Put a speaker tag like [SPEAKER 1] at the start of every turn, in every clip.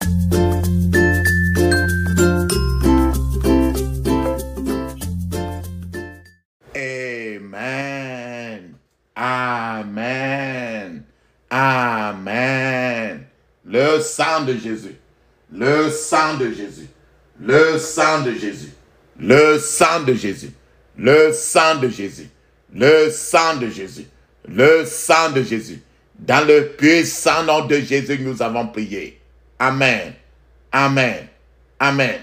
[SPEAKER 1] Amen. Amen. Amen. Le sang de Jésus. Le sang de Jésus. Le sang de Jésus. Le sang de Jésus. Le sang de Jésus. Le sang de Jésus. Le sang de Jésus. Dans le puissant nom de Jésus, nous avons prié. Amen. Amen. Amen.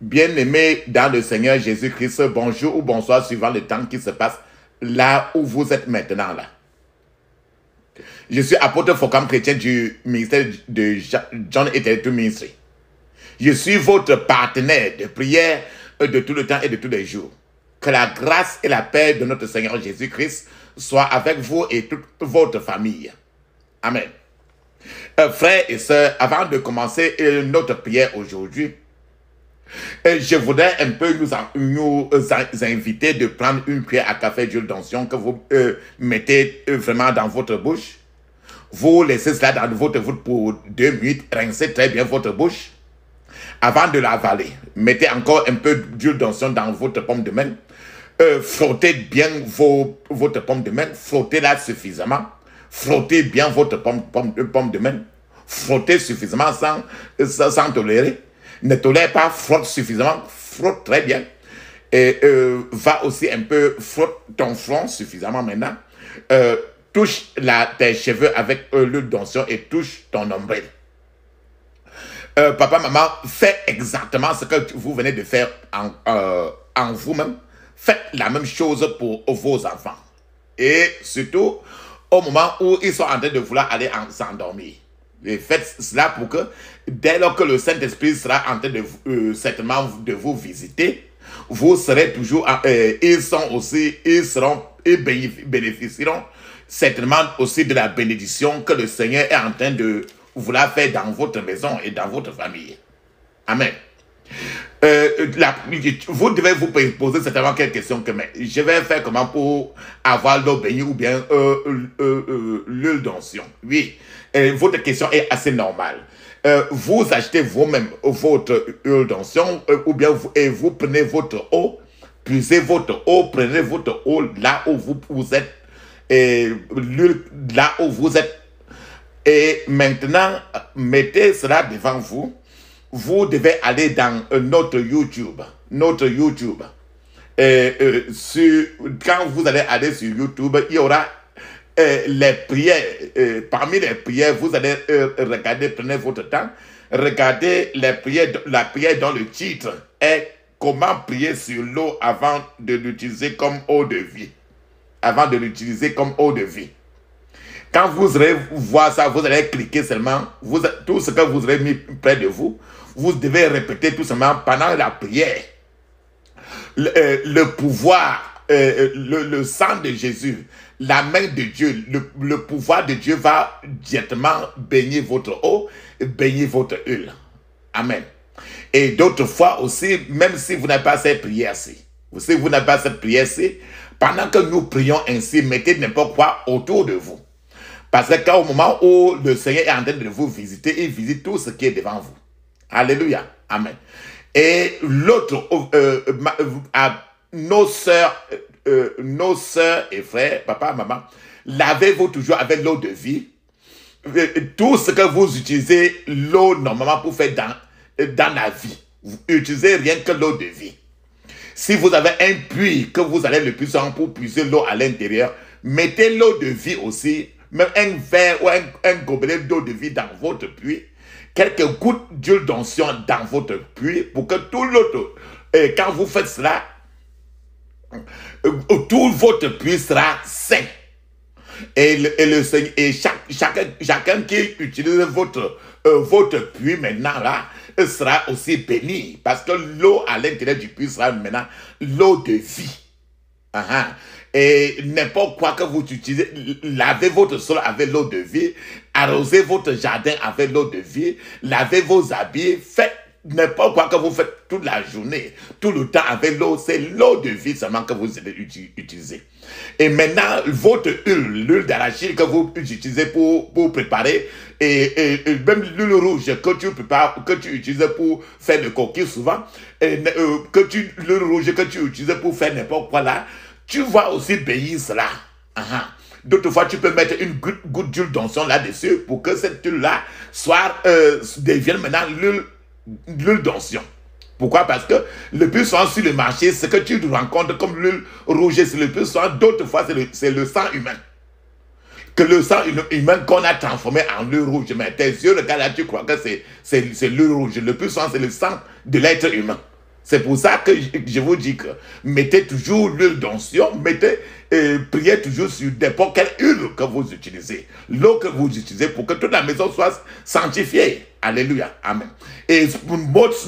[SPEAKER 1] Bien-aimés dans le Seigneur Jésus-Christ, bonjour ou bonsoir suivant le temps qui se passe là où vous êtes maintenant là. Je suis apôtre Focam chrétien du ministère de John Etetu Ministry. Je suis votre partenaire de prière de tout le temps et de tous les jours. Que la grâce et la paix de notre Seigneur Jésus-Christ soient avec vous et toute votre famille. Amen. Frères et sœurs, avant de commencer notre prière aujourd'hui, je voudrais un peu nous inviter de prendre une cuillère à café d'huile d'onction que vous mettez vraiment dans votre bouche. Vous laissez cela dans votre bouche pour 2 minutes, rincez très bien votre bouche. Avant de l'avaler, mettez encore un peu d'huile d'onction dans votre paume de main. Frottez bien votre paume de main, frottez-la suffisamment. Frottez bien votre paume de main. Frottez suffisamment sans tolérer. Ne tolère pas, frotte suffisamment, frotte très bien. Et va aussi un peu, frotte ton front suffisamment maintenant. Touche tes cheveux avec l'huile d'onction et touche ton nombril. Papa, maman, faites exactement ce que vous venez de faire en vous-même. Faites la même chose pour vos enfants. Et surtout, au moment où ils sont en train de vouloir aller s'endormir. Et faites cela pour que, dès lors que le Saint-Esprit sera en train de certainement de vous visiter, vous serez toujours, ils bénéficieront certainement aussi de la bénédiction que le Seigneur est en train de vouloir faire dans votre maison et dans votre famille. Amen. Vous devez vous poser certainement quelques questions que je vais faire comment pour avoir l'eau bénie ou bien l'huile d'onction. Oui, votre question est assez normale. Vous achetez vous-même votre huile d'onction ou bien vous prenez votre eau, puisez votre eau, prenez votre eau là où vous êtes, l'huile là où vous êtes. Et maintenant, mettez cela devant vous. Vous devez aller dans notre YouTube. Quand vous allez aller sur YouTube, il y aura les prières. Parmi les prières, vous allez regarder, prenez votre temps, regardez les prières, la prière dont le titre est « Comment prier sur l'eau avant de l'utiliser comme eau de vie ». Avant de l'utiliser comme eau de vie. Quand vous allez voir ça, vous allez cliquer seulement, tout ce que vous aurez mis près de vous, vous devez répéter tout simplement pendant la prière. Le pouvoir, le sang de Jésus, la main de Dieu, le pouvoir de Dieu va directement baigner votre eau, baigner votre huile. Amen. Et d'autres fois aussi, même si vous n'avez pas cette prière-ci, pendant que nous prions ainsi, mettez n'importe quoi autour de vous. Parce que au moment où le Seigneur est en train de vous visiter, il visite tout ce qui est devant vous. Alléluia. Amen. Et l'autre, nos sœurs et frères, papa, maman, lavez-vous toujours avec l'eau de vie. Tout ce que vous utilisez, l'eau normalement pour faire dans la vie, vous utilisez rien que l'eau de vie. Si vous avez un puits que vous allez le puiser pour puiser l'eau à l'intérieur, mettez l'eau de vie aussi, même un verre ou un gobelet d'eau de vie dans votre puits, quelques gouttes d'huile d'onction dans votre puits pour que tout l'autre, quand vous faites cela, tout votre puits sera sain. Et chacun qui utilise votre puits maintenant là, sera aussi béni. Parce que l'eau à l'intérieur du puits sera maintenant l'eau de vie. Et n'importe quoi que vous utilisez, lavez votre sol avec l'eau de vie, arrosez votre jardin avec l'eau de vie, lavez vos habits, faites n'importe quoi que vous faites toute la journée, tout le temps avec l'eau, c'est l'eau de vie seulement que vous allez utiliser. Et maintenant, votre huile, l'huile d'arachide que vous utilisez pour préparer, et même l'huile rouge que tu prépares, que tu utilises pour faire le coquille souvent, l'huile rouge que tu utilises pour faire n'importe quoi là, tu vas aussi payer cela. D'autres fois, tu peux mettre une goutte d'huile d'onction là-dessus pour que cette huile-là devienne maintenant l'huile d'onction. Pourquoi? Parce que le plus souvent sur le marché, ce que tu rencontres comme l'huile rouge, c'est le plus souvent, d'autres fois, c'est le sang humain. Que le sang humain qu'on a transformé en l'huile rouge. Mais tes yeux, regarde là, tu crois que c'est l'huile rouge. Le plus souvent, c'est le sang de l'être humain. C'est pour ça que je vous dis que mettez toujours l'huile d'onction, priez toujours sur n'importe quelle huile que vous utilisez, l'eau que vous utilisez pour que toute la maison soit sanctifiée. Alléluia. Amen. Et pour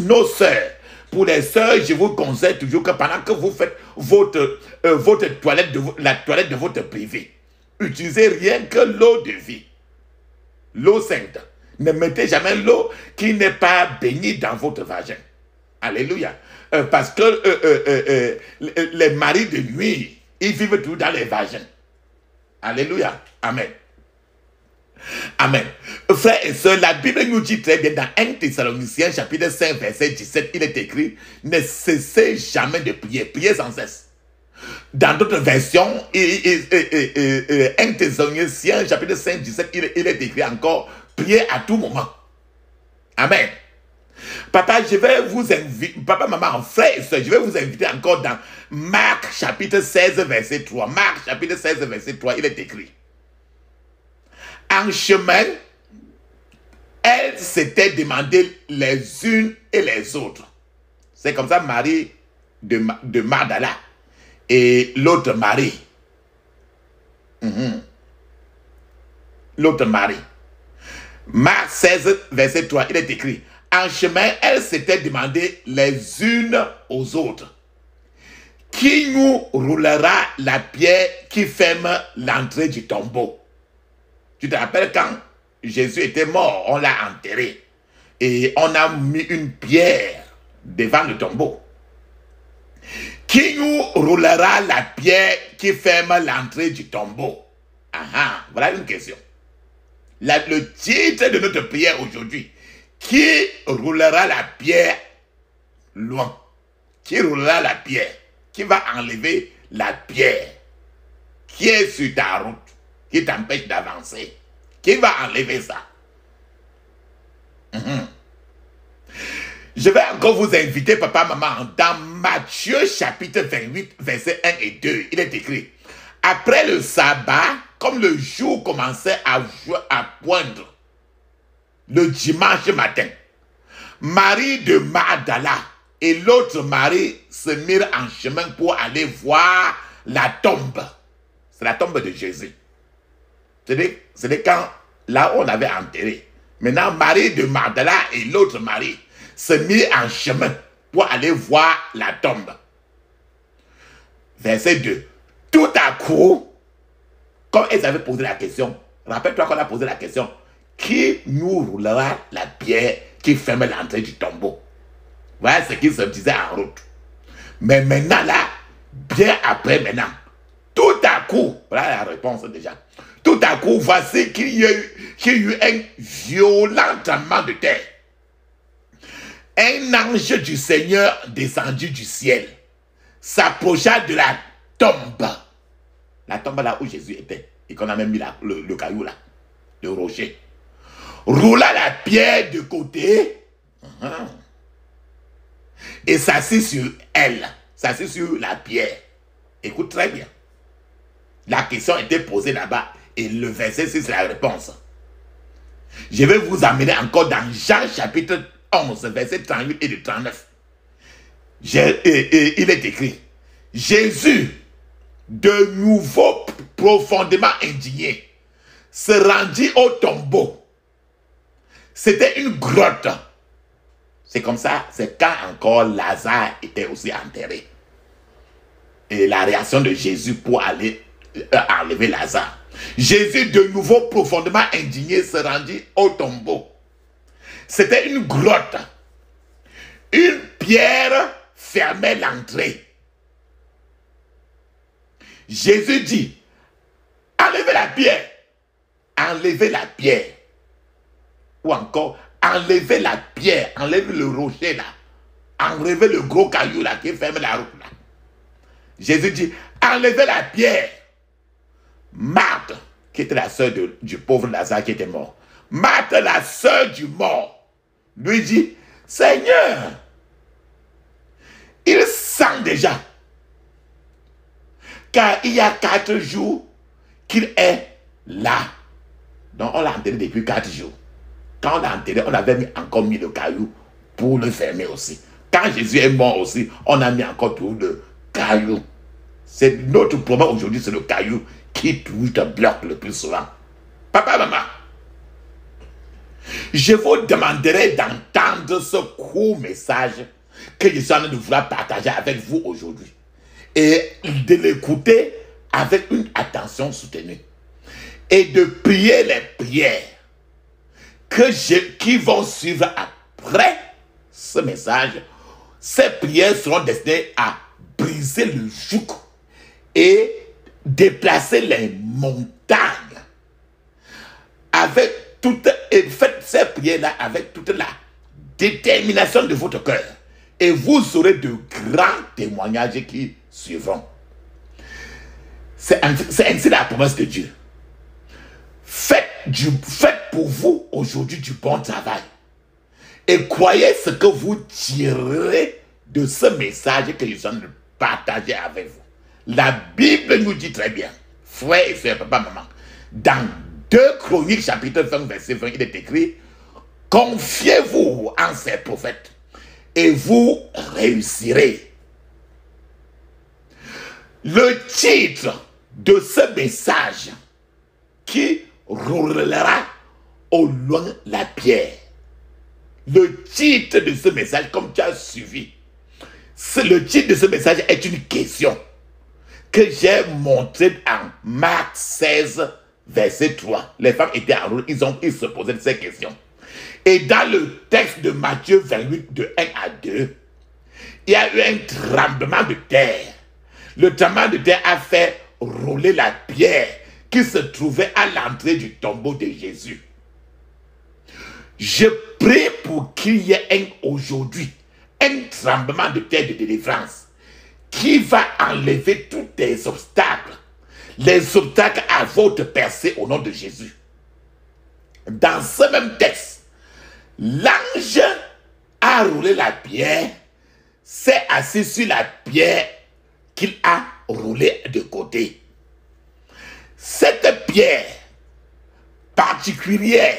[SPEAKER 1] nos sœurs, pour les sœurs, je vous conseille toujours que pendant que vous faites votre toilette, la toilette de votre privé, utilisez rien que l'eau de vie, l'eau sainte. Ne mettez jamais l'eau qui n'est pas baignée dans votre vagin. Alléluia. Parce que les maris de nuit, ils vivent tout dans les vagins. Alléluia. Amen. Amen. Frères et sœurs, la Bible nous dit très bien dans 1 Thessaloniciens chapitre 5 verset 17, il est écrit, ne cessez jamais de prier, priez sans cesse. Dans d'autres versions, 1 Thessaloniciens chapitre 5 17, il est écrit encore, priez à tout moment. Amen. Papa, je vais vous inviter, papa, maman, frère et soeur, je vais vous inviter encore dans Marc chapitre 16 verset 3. Marc chapitre 16 verset 3, il est écrit. En chemin, elles s'étaient demandé les unes et les autres. C'est comme ça Marie de Magdala et l'autre Marie. L'autre Marie. Marc 16 verset 3, il est écrit. En chemin, elles s'étaient demandé les unes aux autres. Qui nous roulera la pierre qui ferme l'entrée du tombeau? Tu te rappelles quand Jésus était mort, on l'a enterré. Et on a mis une pierre devant le tombeau. Qui nous roulera la pierre qui ferme l'entrée du tombeau? Voilà une question. Le titre de notre prière aujourd'hui. Qui roulera la pierre loin? Qui roulera la pierre? Qui va enlever la pierre qui est sur ta route, qui t'empêche d'avancer? Qui va enlever ça? Je vais encore vous inviter, papa, maman, dans Matthieu chapitre 28, versets 1 et 2. Il est écrit, après le sabbat, comme le jour commençait à poindre, le dimanche matin, Marie de Magdala et l'autre Marie se mirent en chemin pour aller voir la tombe. C'est la tombe de Jésus. C'est quand, là où on avait enterré. Maintenant, Marie de Magdala et l'autre Marie se mirent en chemin pour aller voir la tombe. Verset 2. Tout à coup, comme elles avaient posé la question, rappelle-toi qu'on a posé la question, qui nous roulera la pierre qui ferme l'entrée du tombeau? Voilà ce qui se disait en route. Mais maintenant là, bien après maintenant, tout à coup, voilà la réponse déjà. Tout à coup, voici qu'il y a eu un violent tremblement de terre. Un ange du Seigneur descendu du ciel s'approcha de la tombe. La tombe là où Jésus était. Et qu'on a même mis le caillou là, le rocher. Roula la pierre de côté et s'assit sur elle, s'assit sur la pierre. Écoute très bien. La question était posée là-bas et le verset 6 c'est la réponse. Je vais vous amener encore dans Jean chapitre 11, verset 38 et 39. Il est écrit, Jésus, de nouveau profondément indigné, se rendit au tombeau. C'était une grotte. C'est comme ça, c'est quand encore Lazare était aussi enterré. Et la réaction de Jésus pour aller enlever Lazare. Jésus, de nouveau profondément indigné, se rendit au tombeau. C'était une grotte. Pierre fermait l'entrée. Jésus dit, enlevez la pierre. Enlevez la pierre. Ou encore, enlevez la pierre. Enlevez le rocher là. Enlevez le gros caillou là qui ferme la route là. Jésus dit, enlevez la pierre. Marthe, qui était la sœur du pauvre Lazare qui était mort. Marthe, la sœur du mort, lui dit, Seigneur, il sent déjà, car il y a 4 jours qu'il est là. Donc on l'a enterré depuis 4 jours. Quand on l'a enterré, on avait encore mis le caillou pour le fermer aussi. Quand Jésus est mort aussi, on a mis encore tout le caillou. C'est notre problème aujourd'hui, c'est le caillou qui te bloque le plus souvent. Papa, maman, je vous demanderai d'entendre ce court message que je suis en train de vouloir partager avec vous aujourd'hui. Et de l'écouter avec une attention soutenue. Et de prier les prières qui vont suivre après ce message. Ces prières seront destinées à briser le joug et déplacer les montagnes avec toute, et faites ces prières-là avec toute la détermination de votre cœur. Et vous aurez de grands témoignages qui suivront. C'est ainsi la promesse de Dieu. Faites pour vous aujourd'hui du bon travail. Et croyez ce que vous tirerez de ce message que je suis en train de partager avec vous. La Bible nous dit très bien, frères et sœurs, papa, maman, dans 2 Chroniques chapitre 20 verset 20, il est écrit, confiez-vous en ces prophètes et vous réussirez. Le titre de ce message qui roulera au loin la pierre. Le titre de ce message, comme tu as suivi, le titre de ce message est une question que j'ai montrée en Marc 16, verset 3. Les femmes étaient en route, ils se posaient ces questions. Et dans le texte de Matthieu 28, de 1 à 2, il y a eu un tremblement de terre. Le tremblement de terre a fait rouler la pierre qui se trouvait à l'entrée du tombeau de Jésus. Je prie pour qu'il y ait aujourd'hui un tremblement de terre de délivrance qui va enlever tous les obstacles à votre percée au nom de Jésus. Dans ce même texte, l'ange a roulé la pierre, s'est assis sur la pierre qu'il a roulée de côté. Cette pierre particulière,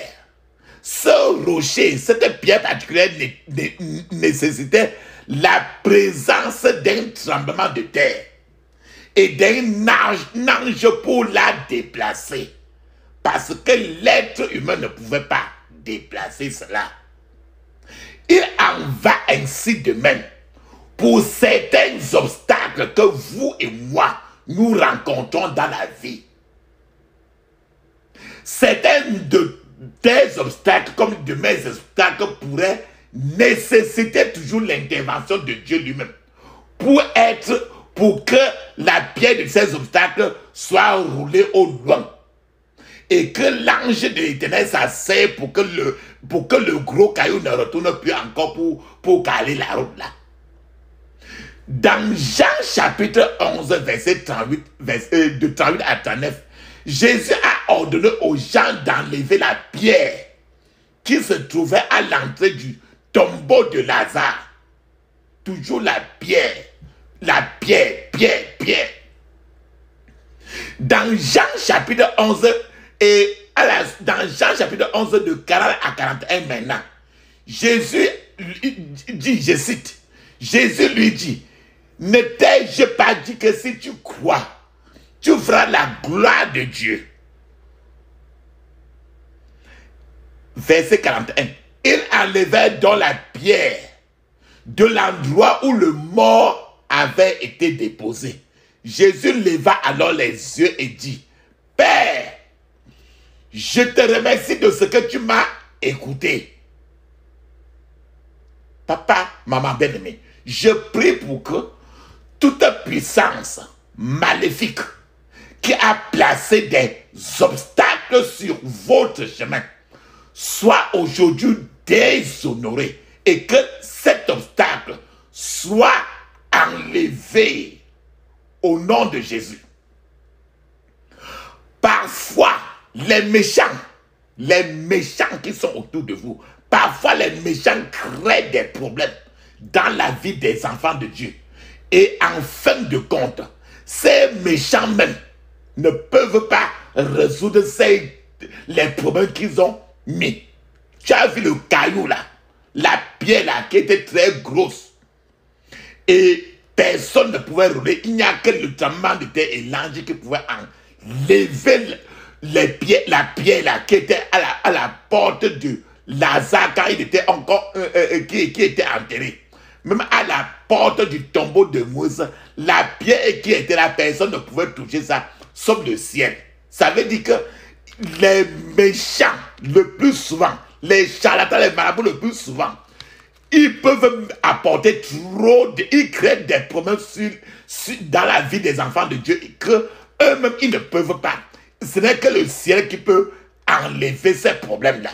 [SPEAKER 1] ce rocher, cette pierre particulière nécessitait la présence d'un tremblement de terre et d'un ange pour la déplacer. Parce que l'être humain ne pouvait pas déplacer cela. Il en va ainsi de même pour certains obstacles que vous et moi nous rencontrons dans la vie. Certains des obstacles comme de mes obstacles pourraient nécessiter toujours l'intervention de Dieu lui-même pour que la pierre de ces obstacles soit roulée au loin et que l'ange de l'Éternel s'asseye pour que le gros caillou ne retourne plus encore pour caler la route là. Dans Jean chapitre 11 verset 38, de 38 à 39, Jésus a ordonné aux gens d'enlever la pierre qui se trouvait à l'entrée du tombeau de Lazare. Toujours la pierre. Dans Jean chapitre 11 dans Jean chapitre 11 de 40 à 41 maintenant, Jésus dit, je cite, Jésus lui dit, ne t'ai-je pas dit que si tu crois, tu verras la gloire de Dieu. Verset 41. Il enlevait donc la pierre de l'endroit où le mort avait été déposé. Jésus leva alors les yeux et dit, Père, je te remercie de ce que tu m'as écouté. papa, maman bien-aimée, je prie pour que toute puissance maléfique qui a placé des obstacles sur votre chemin soit aujourd'hui déshonoré et que cet obstacle soit enlevé au nom de Jésus. Parfois, les méchants qui sont autour de vous, parfois les méchants créent des problèmes dans la vie des enfants de Dieu. Et en fin de compte, ces méchants même ne peuvent pas résoudre les problèmes qu'ils ont mis. Tu as vu le caillou là, la pierre là qui était très grosse. Et personne ne pouvait rouler. Il n'y a que le tremblement de terre et l'ange qui pouvait enlever la pierre là qui était à la porte de Lazare quand il était encore qui était enterré. Même à la porte du tombeau de Moïse, la pierre qui était là, personne ne pouvait toucher ça, sauf le ciel. Ça veut dire que les méchants, le plus souvent, les charlatans, les marabouts, le plus souvent, ils peuvent apporter ils créent des problèmes dans la vie des enfants de Dieu et que eux-mêmes, ils ne peuvent pas. Ce n'est que le ciel qui peut enlever ces problèmes-là.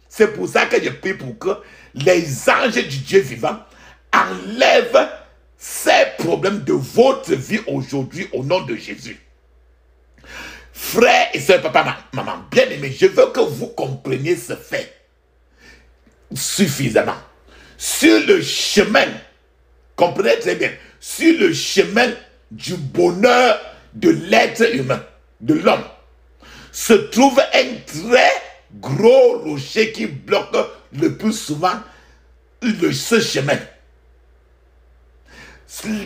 [SPEAKER 1] C'est pour ça que je prie pour que les anges du Dieu vivant enlèvent ces problèmes de votre vie aujourd'hui au nom de Jésus. Frères et sœurs, papa, maman, bien aimé, je veux que vous compreniez ce fait suffisamment. Sur le chemin, comprenez très bien, sur le chemin du bonheur de l'être humain, de l'homme, se trouve un très gros rocher qui bloque le plus souvent ce chemin.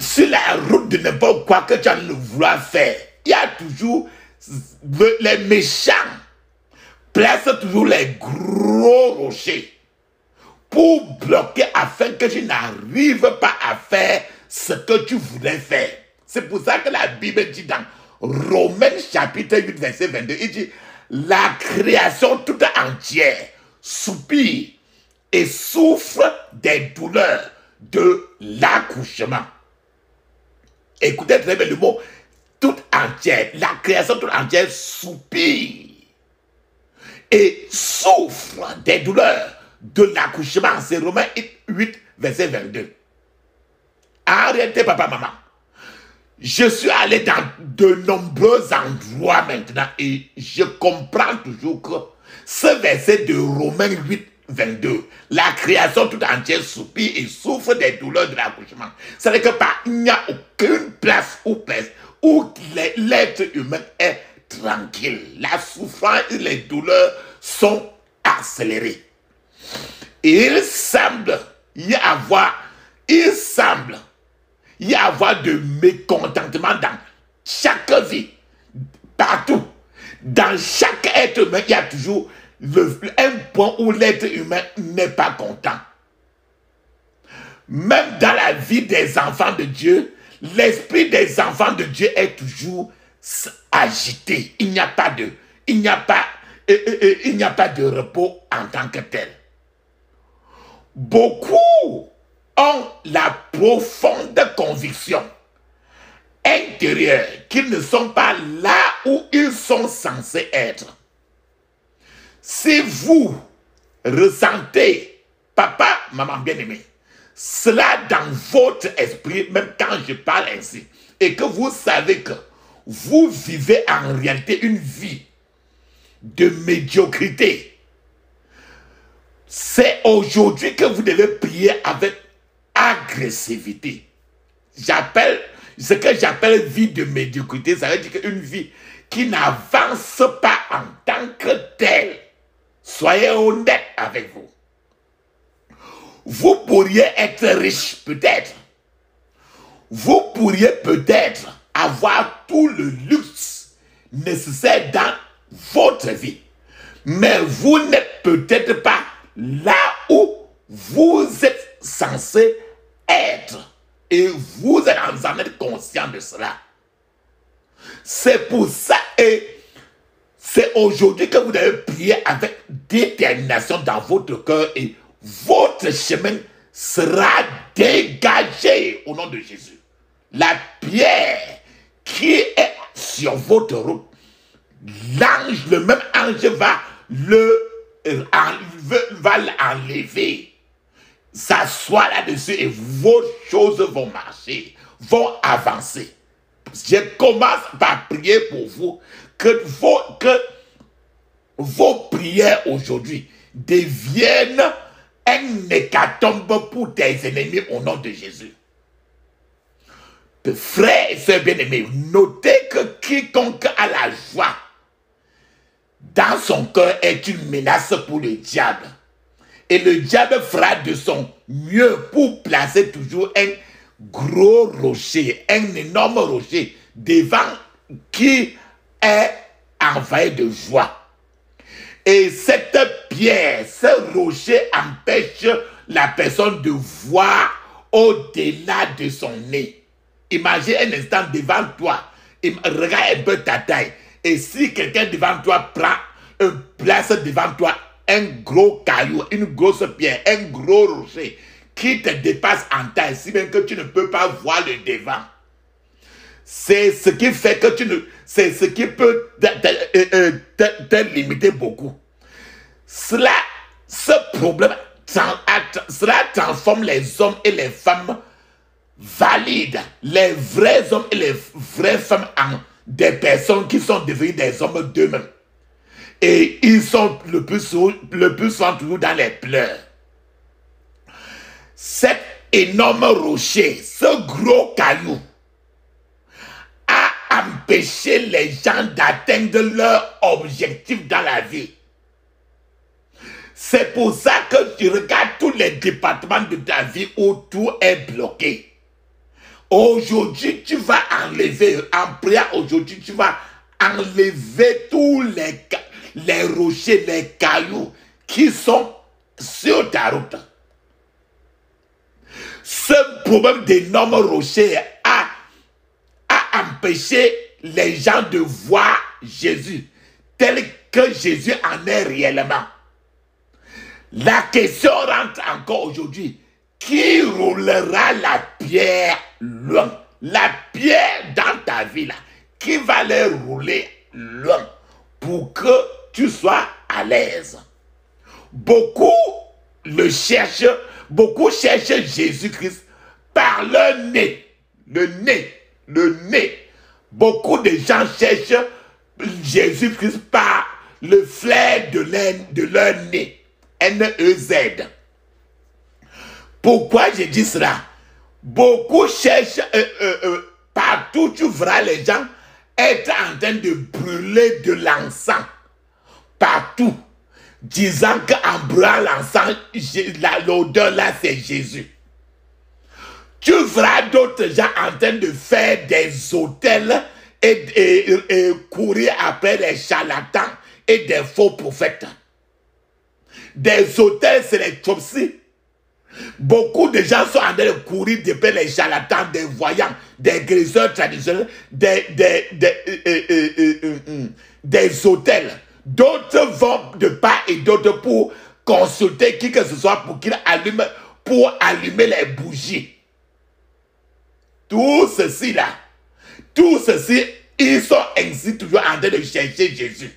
[SPEAKER 1] Sur la route de n'importe quoi que tu as le vouloir faire, il y a toujours les méchants placent toujours les gros rochers pour bloquer afin que tu n'arrives pas à faire ce que tu voulais faire. C'est pour ça que la Bible dit dans Romains chapitre 8 verset 22, il dit la création toute entière soupire et souffre des douleurs de l'accouchement. Écoutez très bien le mot toute entière, la création toute entière soupire et souffre des douleurs de l'accouchement. C'est Romains 8 verset 22. En réalité, papa, maman, je suis allé dans de nombreux endroits maintenant et je comprends toujours que ce verset de Romains 8, 22, la création tout entière soupire et souffre des douleurs de l'accouchement. C'est-à-dire que il n'y a aucune place où l'être humain est tranquille. La souffrance et les douleurs sont accélérées. Et il semble y avoir de mécontentement dans chaque vie, partout. Dans chaque être humain, il y a toujours un point où l'être humain n'est pas content. Même dans la vie des enfants de Dieu, l'esprit des enfants de Dieu est toujours agité. Il n'y a pas de repos en tant que tel. Beaucoup ont la profonde conviction intérieure qu'ils ne sont pas là où ils sont censés être. Si vous ressentez, papa, maman bien-aimée, cela dans votre esprit, même quand je parle ainsi, et que vous savez que vous vivez en réalité une vie de médiocrité, c'est aujourd'hui que vous devez prier avec agressivité. Ce que j'appelle vie de médiocrité, ça veut dire une vie qui n'avance pas en tant que telle. Soyez honnête avec vous. Vous pourriez être riche peut-être. Vous pourriez peut-être avoir tout le luxe nécessaire dans votre vie. Mais vous n'êtes peut-être pas là où vous êtes censé être. Et vous êtes en être conscient de cela. C'est pour ça et c'est aujourd'hui que vous devez prier avec détermination dans votre cœur et votre chemin sera dégagée au nom de Jésus. La pierre qui est sur votre route, l'ange, le même ange va l'enlever, s'asseoir là-dessus et vos choses vont marcher, vont avancer. Je commence par prier pour vous que vos prières aujourd'hui deviennent un hécatombe pour tes ennemis au nom de Jésus. Frères et sœurs bien-aimés, notez que quiconque a la joie dans son cœur est une menace pour le diable. Et le diable fera de son mieux pour placer toujours un gros rocher, un énorme rocher devant qui est envahi de joie. Et cette pierre, ce rocher empêche la personne de voir au-delà de son nez. Imagine un instant devant toi, regarde un peu ta taille. Et si quelqu'un devant toi place devant toi un gros caillou, une grosse pierre, un gros rocher qui te dépasse en taille, si bien que tu ne peux pas voir le devant. C'est ce qui fait que c'est ce qui peut te limiter beaucoup. Ce problème, cela transforme les hommes et les femmes valides, les vrais hommes et les vraies femmes en des personnes qui sont devenues des hommes d'eux-mêmes. Et ils sont le plus souvent toujours dans les pleurs. Cet énorme rocher, ce gros caillou, a empêché les gens d'atteindre leur objectif dans la vie. C'est pour ça que tu regardes tous les départements de ta vie où tout est bloqué. Aujourd'hui, tu vas enlever, en prière aujourd'hui, tu vas enlever tous les rochers, les cailloux qui sont sur ta route. Ce problème d'énormes rochers a empêché les gens de voir Jésus tel que Jésus en est réellement. La question rentre encore aujourd'hui. Qui roulera la pierre loin? La pierre dans ta vie là. Qui va les rouler loin pour que tu sois à l'aise? Beaucoup cherchent Jésus-Christ par le nez. Le nez. Beaucoup de gens cherchent Jésus-Christ par le flair de leur nez. N-E-Z. Pourquoi je dis cela? Beaucoup cherchent, partout tu verras les gens être en train de brûler de l'encens. Partout. Disant qu'en brûlant l'encens, l'odeur là c'est Jésus. Tu verras d'autres gens en train de faire des autels et courir après les charlatans et des faux prophètes. Des autels, c'est les chopsis. Beaucoup de gens sont en train de courir depuis les charlatans, des voyants, des guérisseurs traditionnels, des hôtels. D'autres vont de part et d'autre pour consulter qui que ce soit pour allumer les bougies. Tout ceci là, ils sont ainsi toujours en train de chercher Jésus.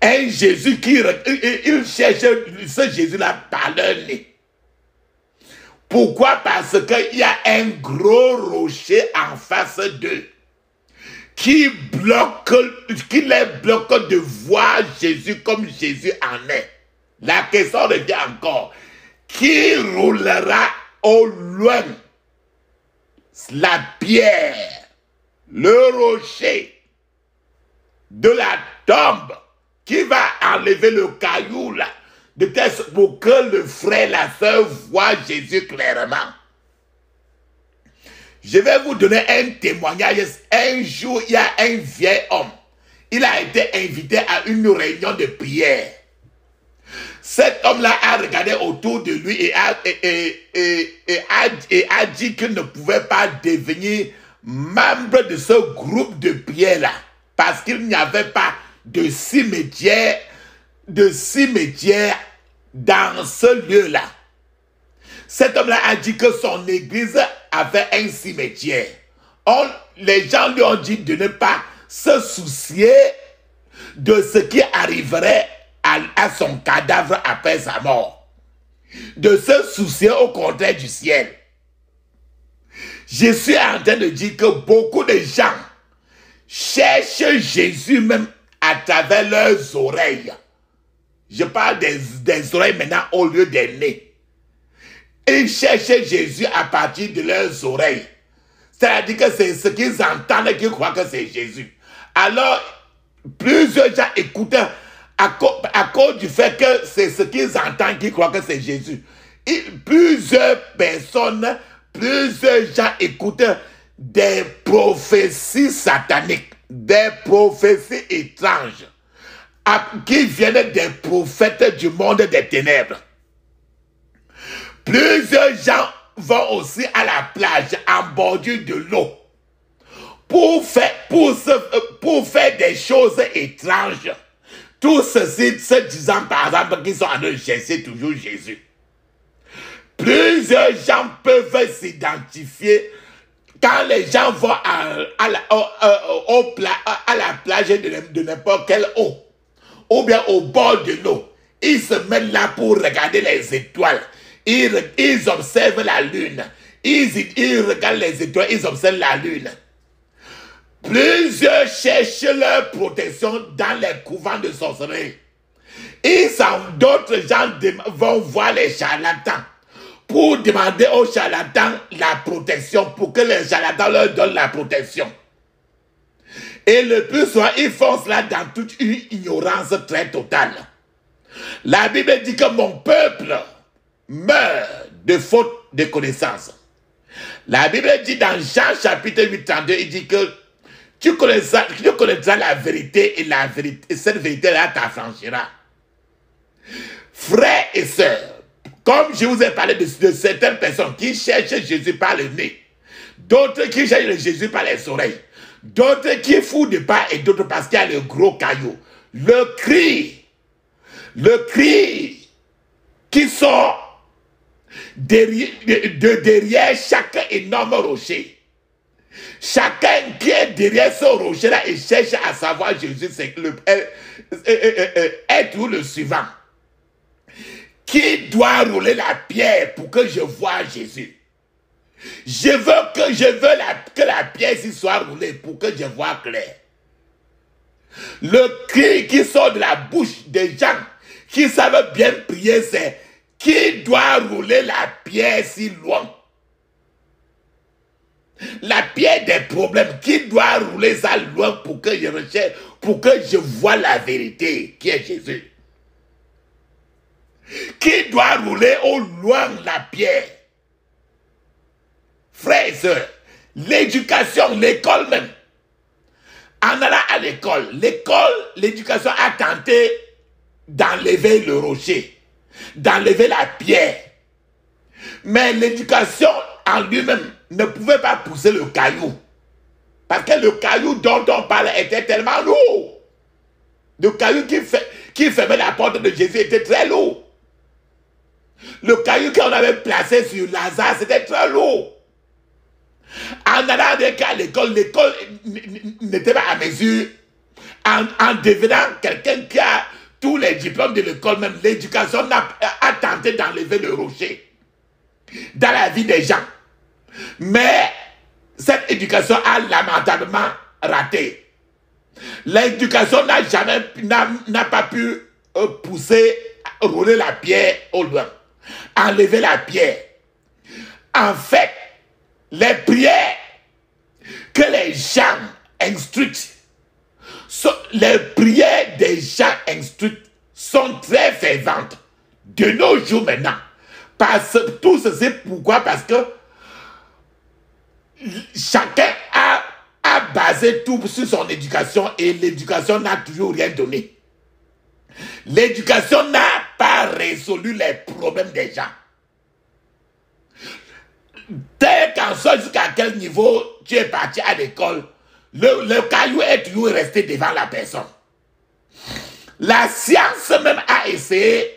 [SPEAKER 1] Un Jésus il cherche ce Jésus-là par leur nez. Pourquoi? Parce qu'il y a un gros rocher en face d'eux qui les bloque de voir Jésus comme Jésus en est. La question revient encore. Qui roulera au loin la pierre, le rocher de la tombe qui va enlever le caillou là, de telle sorte pour que le frère, la soeur voient Jésus clairement? Je vais vous donner un témoignage. Un jour, il y a un vieil homme. Il a été invité à une réunion de prière. Cet homme-là a regardé autour de lui et a dit qu'il ne pouvait pas devenir membre de ce groupe de prière-là parce qu'il n'y avait pas de cimetière dans ce lieu-là. Cet homme-là a dit que son église avait un cimetière. Les gens lui ont dit de ne pas se soucier de ce qui arriverait à son cadavre après sa mort. De se soucier au contraire du ciel. Je suis en train de dire que beaucoup de gens cherchent Jésus même à travers leurs oreilles. Je parle des oreilles maintenant au lieu des nez. Ils cherchent Jésus à partir de leurs oreilles. C'est-à-dire que c'est ce qu'ils entendent qu'ils croient que c'est Jésus. Alors, plusieurs gens écoutent à cause du fait que c'est ce qu'ils entendent qu'ils croient que c'est Jésus. Plusieurs personnes, plusieurs gens écoutent des prophéties sataniques, des prophéties étranges, qui viennent des prophètes du monde des ténèbres. Plusieurs gens vont aussi à la plage en bordure de l'eau pour faire des choses étranges. Tout ceci se disant par exemple qu'ils sont en train de chercher toujours Jésus. Plusieurs gens peuvent s'identifier quand les gens vont à la plage de n'importe quelle eau ou bien au bord de l'eau. Ils se mettent là pour regarder les étoiles. Ils observent la lune. Ils regardent les étoiles, ils observent la lune. Plusieurs cherchent leur protection dans les couvents de sorcellerie. D'autres gens vont voir les charlatans pour demander aux charlatans la protection, pour que les charlatans leur donnent la protection. Et le plus souvent, ils font cela dans toute une ignorance très totale. La Bible dit que mon peuple meurt de faute de connaissance. La Bible dit dans Jean chapitre 8, 32, il dit que tu connaîtras la vérité et cette vérité-là t'affranchira. Frères et sœurs, comme je vous ai parlé de certaines personnes qui cherchent Jésus par le nez, d'autres qui cherchent Jésus par les oreilles, d'autres qui foutent de part et d'autres parce qu'il y a le gros caillou. Le cri qui sort derrière chaque énorme rocher. Chacun qui est derrière ce rocher-là et cherche à savoir Jésus, c'est est où le suivant? Qui doit rouler la pierre pour que je voie Jésus? Je veux que la pierre soit roulée pour que je voie clair. Le cri qui sort de la bouche des gens qui savent bien prier, c'est qui doit rouler la pierre si loin? La pierre des problèmes, qui doit rouler ça loin pour que je recherche, pour que je voie la vérité qui est Jésus? Qui doit rouler au loin la pierre? Frères et sœurs, l'éducation, l'école même. En allant à l'école, l'éducation a tenté d'enlever le rocher, d'enlever la pierre. Mais l'éducation en lui-même ne pouvait pas pousser le caillou. Parce que le caillou dont on parle était tellement lourd. Le caillou qui fermait la porte de Jésus était très lourd. Le caillou qu'on avait placé sur Lazare, c'était très lourd. En allant à l'école, l'école n'était pas à mesure. En devenant quelqu'un qui a tous les diplômes de l'école, même l'éducation a tenté d'enlever le rocher dans la vie des gens. Mais cette éducation a lamentablement raté. L'éducation n'a pas pu pousser, rouler la pierre au loin, enlever la pierre. En fait, les prières que les gens instruits, les prières des gens instruits sont très ferventes de nos jours maintenant. Tout ceci, pourquoi? Parce que chacun a basé tout sur son éducation et l'éducation n'a toujours rien donné. L'éducation n'a pas résolu les problèmes des gens. Tel qu'en soit jusqu'à quel niveau tu es parti à l'école, le caillou est toujours resté devant la personne. La science même a essayé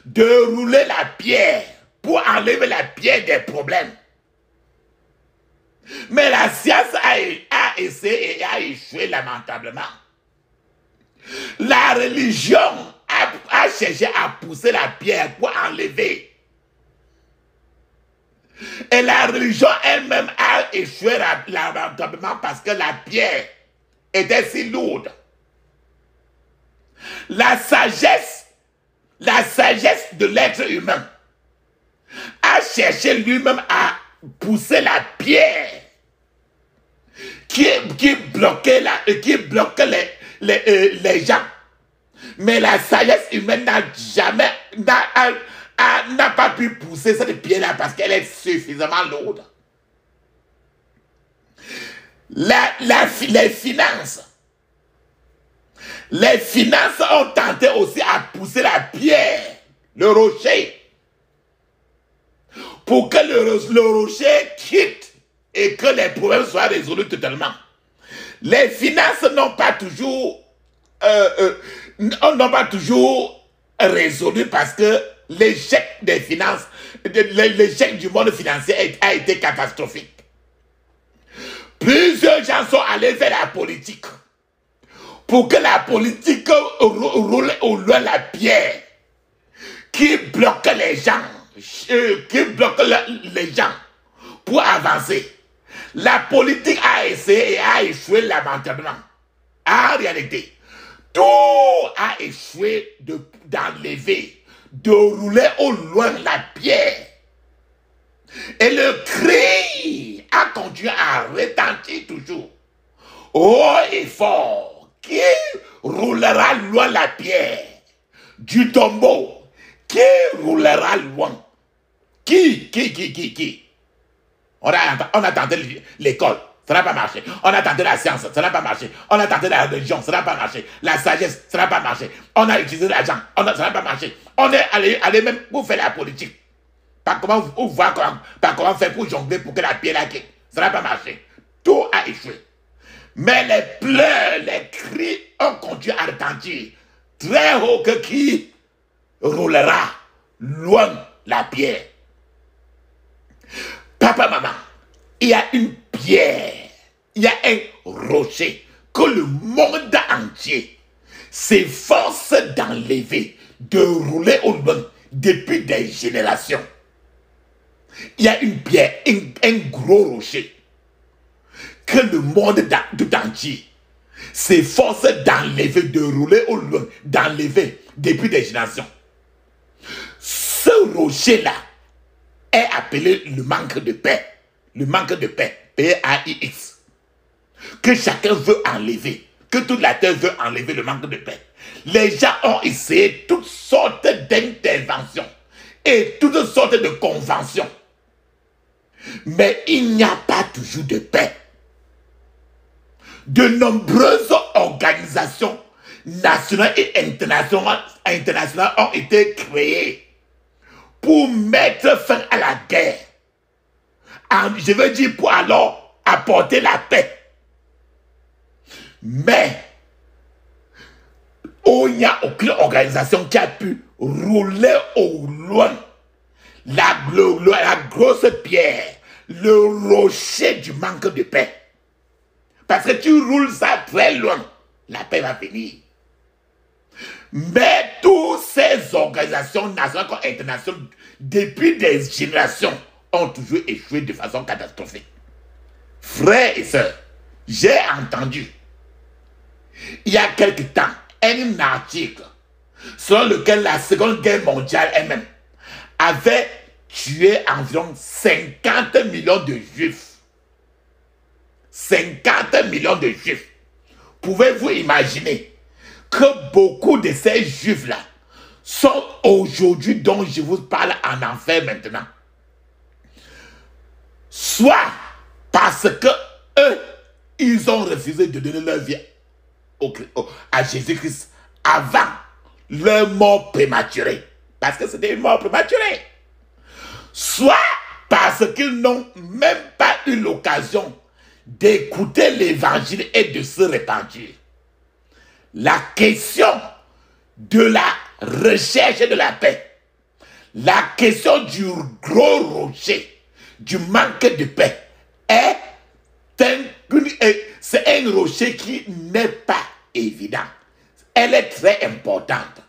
[SPEAKER 1] de rouler la pierre pour enlever la pierre des problèmes. Mais la science a essayé et a échoué lamentablement. La religion a cherché à pousser la pierre pour enlever. Et la religion elle-même a échoué lamentablement parce que la pierre était si lourde. La sagesse de l'être humain a cherché lui-même à pousser la pierre qui bloquait les gens. Mais la sagesse humaine n'a pas pu pousser cette pierre-là parce qu'elle est suffisamment lourde. Les finances ont tenté aussi à pousser la pierre, le rocher, pour que le rocher quitte et que les problèmes soient résolus totalement. Les finances n'ont pas toujours résolu parce que l'échec des finances, l'échec du monde financier a été catastrophique. Plusieurs gens sont allés vers la politique pour que la politique roule au loin la pierre qui bloque les gens, pour avancer. La politique a essayé et a échoué lamentablement. En réalité, tout a échoué d'enlever, de rouler au loin la pierre. Et le cri a continué à retentir toujours, haut et fort, qui roulera loin la pierre du tombeau, qui roulera loin. Qui on a tenté l'école, ça n'a pas marché. On a tenté la science, ça n'a pas marché. On a tenté la religion, ça n'a pas marché. La sagesse, ça n'a pas marché. On a utilisé l'argent, ça n'a pas marché. On est allé même pour faire la politique. Par comment faire pour jongler pour que la pierre la quitte. Ça n'a pas marché. Tout a échoué. Mais les pleurs, les cris ont continué à retentir très haut que qui roulera loin la pierre. Papa, maman, il y a une pierre, il y a un rocher que le monde entier s'efforce d'enlever, de rouler au loin depuis des générations. Il y a une pierre, un gros rocher que le monde tout entier s'efforce d'enlever, de rouler au loin, d'enlever depuis des générations. Ce rocher-là est appelé le manque de paix. Le manque de paix, P-A-I-X. Que chacun veut enlever, que toute la terre veut enlever le manque de paix. Les gens ont essayé toutes sortes d'interventions et toutes sortes de conventions. Mais il n'y a pas toujours de paix. De nombreuses organisations nationales et internationales ont été créées pour mettre fin à la guerre. Je veux dire pour alors apporter la paix. Mais il n'y a aucune organisation qui a pu rouler au loin la grosse pierre, le rocher du manque de paix. Parce que tu roules ça très loin, la paix va venir. Mais toutes ces organisations nationales et internationales, depuis des générations, ont toujours échoué de façon catastrophique. Frères et sœurs, j'ai entendu, il y a quelque temps, un article selon lequel la Seconde Guerre mondiale elle-même avait tué environ 50 millions de juifs. 50 millions de juifs. Pouvez-vous imaginer que beaucoup de ces juifs-là sont aujourd'hui, dont je vous parle, en enfer maintenant? Soit parce que eux, ils ont refusé de donner leur vie à Jésus-Christ avant leur mort prématurée. Parce que c'était une mort prématurée. Soit parce qu'ils n'ont même pas eu l'occasion d'écouter l'évangile et de se repentir. La question de la recherche de la paix, La question du gros rocher, du manque de paix, c'est un rocher qui n'est pas évident. Elle est très importante.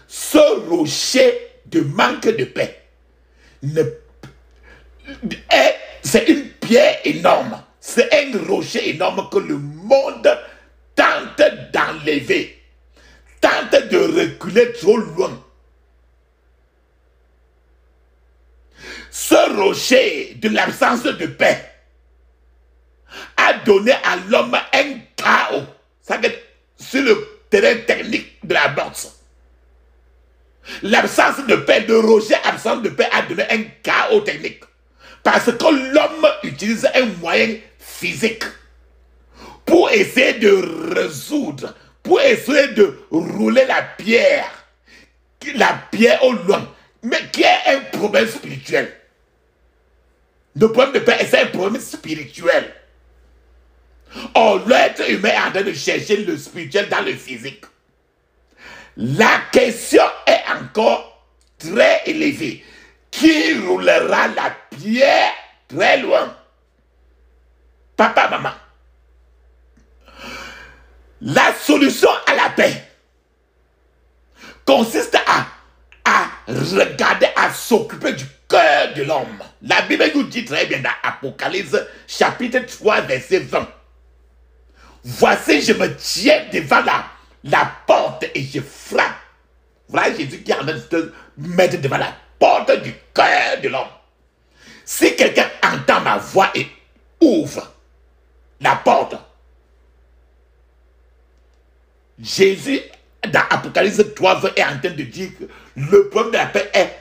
[SPEAKER 1] Ce rocher de manque de paix, c'est une pierre énorme. C'est un rocher énorme que le monde tente d'enlever, tente de reculer trop loin. Ce rocher de l'absence de paix a donné à l'homme un chaos. Ça veut dire sur le terrain technique de la boxe. L'absence de paix, le rocher absent de paix a donné un chaos technique. Parce que l'homme utilise un moyen physique pour essayer de résoudre, pour essayer de rouler la pierre au loin, mais qui est un problème spirituel. Le problème de paix, c'est un problème spirituel. Or, l'être humain est en train de chercher le spirituel dans le physique. La question est encore très élevée. Qui roulera la pierre très loin? Papa, maman. La solution à la paix consiste à regarder, à s'occuper du cœur de l'homme. La Bible nous dit très bien dans Apocalypse, chapitre 3, verset 20. Voici, je me tiens devant la porte et je frappe. Voilà Jésus qui est en train de se mettre devant la porte du cœur de l'homme. Si quelqu'un entend ma voix et ouvre la porte, Jésus, dans Apocalypse 3, est en train de dire que le problème de la paix est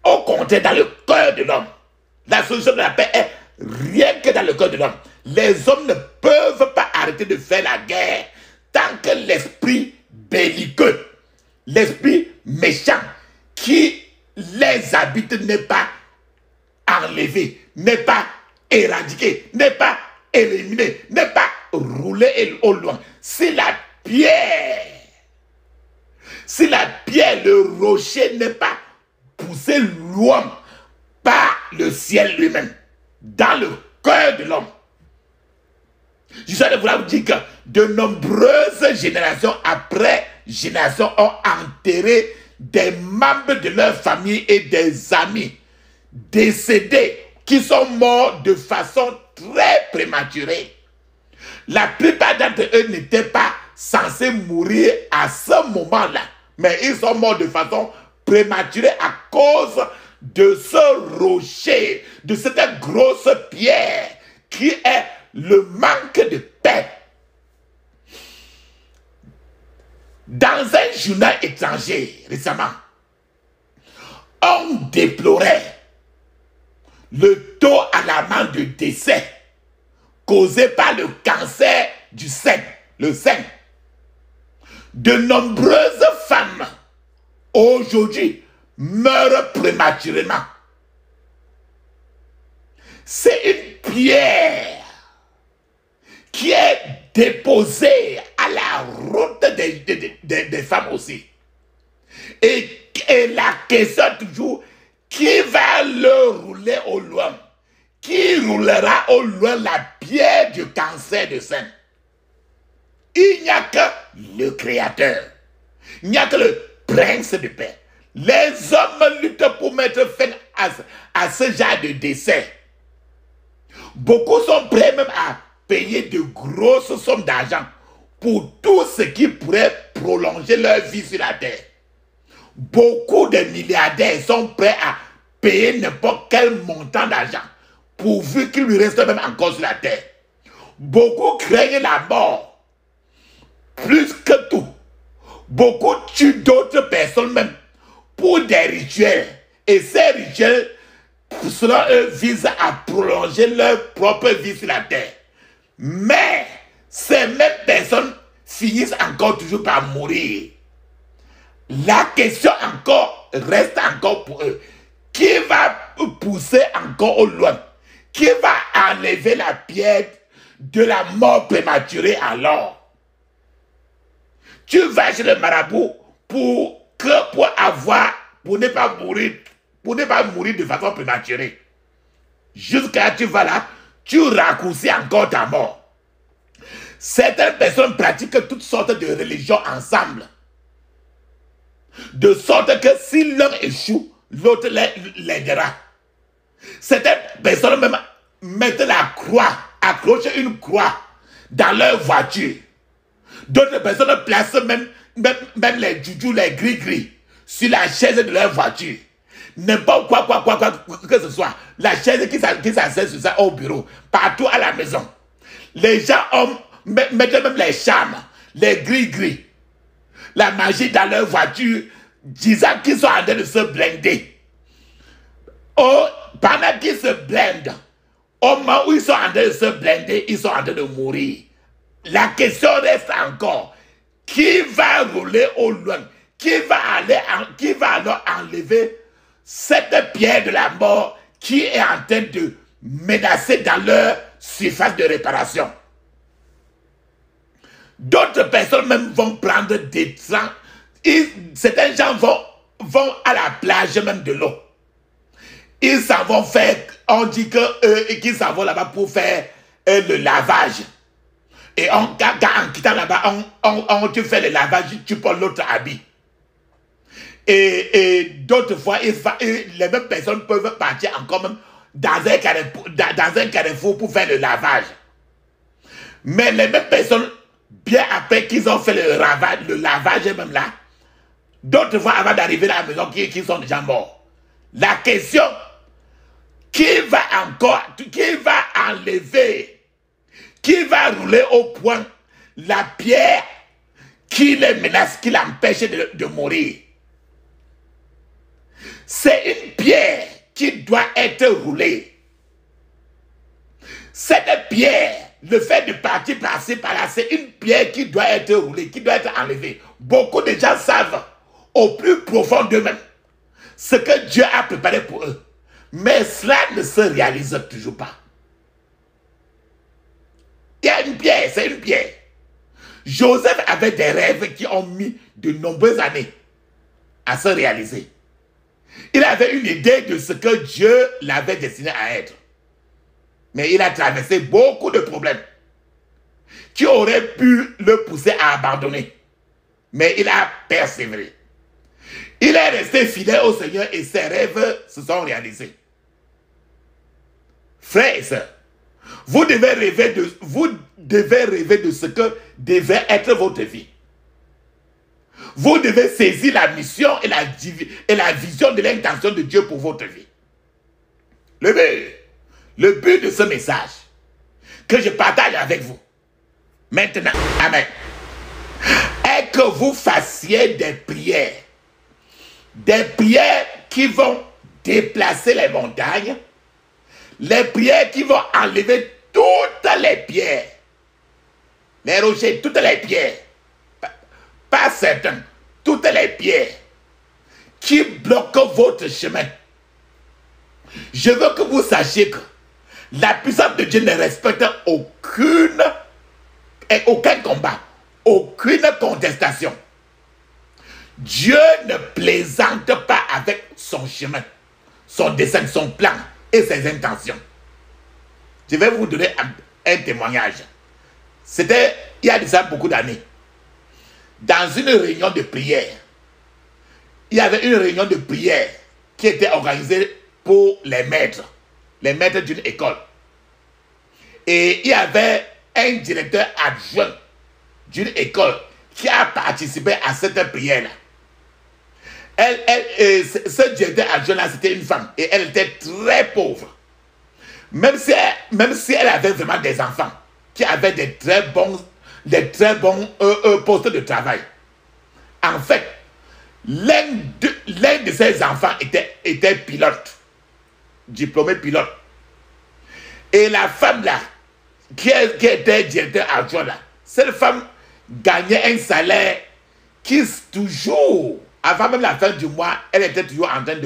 [SPEAKER 1] au contraire dans le cœur de l'homme. La solution de la paix est rien que dans le cœur de l'homme. Les hommes ne peuvent pas arrêter de faire la guerre tant que l'esprit belliqueux, l'esprit méchant qui les habite n'est pas enlevé, n'est pas éradiqué, n'est pas éliminé, n'est pas roulé au loin. Si la pierre, le rocher n'est pas poussé loin par le ciel lui-même, dans le cœur de l'homme. Je suis de vouloir vous dire que de nombreuses générations après générations ont enterré des membres de leur famille et des amis décédés qui sont morts de façon très prématurée. La plupart d'entre eux n'étaient pas censés mourir à ce moment-là, mais ils sont morts de façon prématurée à cause de ce rocher, de cette grosse pierre qui est le manque de paix. Dans un journal étranger récemment, on déplorait le taux alarmant de décès causé par le cancer du sein, le sein. De nombreuses femmes aujourd'hui meurent prématurément. C'est une pierre qui est déposée à la route des femmes aussi. Et la question toujours, qui va le rouler au loin? Qui roulera au loin la pierre du cancer de sein? Il n'y a que le Créateur. Il n'y a que le Prince de paix. Les hommes luttent pour mettre fin à ce genre de décès. Beaucoup sont prêts même à payer de grosses sommes d'argent pour tout ce qui pourrait prolonger leur vie sur la terre. Beaucoup de milliardaires sont prêts à payer n'importe quel montant d'argent pourvu qu'il lui reste même encore sur la terre. Beaucoup craignent la mort plus que tout. Beaucoup tuent d'autres personnes même pour des rituels. Et ces rituels, selon eux, visent à prolonger leur propre vie sur la terre. Mais ces mêmes personnes finissent encore toujours par mourir. La question reste encore pour eux. Qui va pousser encore au loin? Qui va enlever la pierre de la mort prématurée alors? Tu vas chez le marabout pour avoir pour ne pas mourir de façon prématurée. Jusqu'à tu vas là, tu raccourcis encore ta mort. Certaines personnes pratiquent toutes sortes de religions ensemble. De sorte que si l'un échoue, l'autre l'aidera. Certaines personnes même mettent la croix, accrochent une croix dans leur voiture. D'autres personnes placent même les djoudjous, les gris-gris sur la chaise de leur voiture. N'importe quoi que ce soit. La chaise qui s'assied sur ça au bureau, partout à la maison. Les gens mettent même les charmes, les gris-gris, la magie dans leur voiture, disant qu'ils sont en train de se blinder. Oh, pendant qu'ils se blindent, au moment où ils sont en train de se blinder, ils sont en train de mourir. La question reste encore, qui va rouler au loin? Qui va alors enlever cette pierre de la mort qui est en train de menacer dans leur surface de réparation? D'autres personnes même vont prendre des trains. Certains gens vont à la plage même de l'eau. Ils s'en vont faire, on dit qu'ils s'en vont là-bas pour faire le lavage. Et en quittant là-bas, tu fais le lavage, tu prends l'autre habit. Et d'autres fois, les mêmes personnes peuvent partir encore même dans un carrefour pour faire le lavage. Mais les mêmes personnes, bien après qu'ils ont fait le lavage même là, d'autres fois avant d'arriver à la maison, qui sont déjà morts. La question, qui va enlever, qui va rouler au point la pierre qui les menace, qui l'empêche de mourir? C'est une pierre qui doit être roulée. Cette pierre, le fait de partir par-ci, par-là, c'est une pierre qui doit être roulée, qui doit être enlevée. Beaucoup de gens savent au plus profond d'eux-mêmes ce que Dieu a préparé pour eux. Mais cela ne se réalise toujours pas. Il y a une pierre, c'est une pierre. Joseph avait des rêves qui ont mis de nombreuses années à se réaliser. Il avait une idée de ce que Dieu l'avait destiné à être. Mais il a traversé beaucoup de problèmes qui auraient pu le pousser à abandonner. Mais il a persévéré. Il est resté fidèle au Seigneur et ses rêves se sont réalisés. Frères et sœurs, vous devez rêver de ce que devait être votre vie. Vous devez saisir la mission et la vision de l'intention de Dieu pour votre vie. Le but de ce message que je partage avec vous maintenant, amen, est que vous fassiez des prières qui vont déplacer les montagnes, les prières qui vont enlever toutes les pierres, les rochers, toutes les pierres, pas certains, toutes les pierres qui bloquent votre chemin. Je veux que vous sachiez que la puissance de Dieu ne respecte aucun combat, aucune contestation. Dieu ne plaisante pas avec son chemin, son dessein, son plan et ses intentions. Je vais vous donner un témoignage. C'était il y a déjà beaucoup d'années. Dans une réunion de prière, il y avait une réunion de prière qui était organisée pour les maîtres d'une école. Et il y avait un directeur adjoint d'une école qui a participé à cette prière-là. Ce directeur adjoint-là, c'était une femme et elle était très pauvre. Même si elle avait vraiment des enfants qui avaient des très bons postes de travail. En fait, l'un de ses enfants était pilote, diplômé pilote. Et la femme là, qui était directeur adjoint là, cette femme gagnait un salaire qui toujours, avant même la fin du mois, elle était toujours en train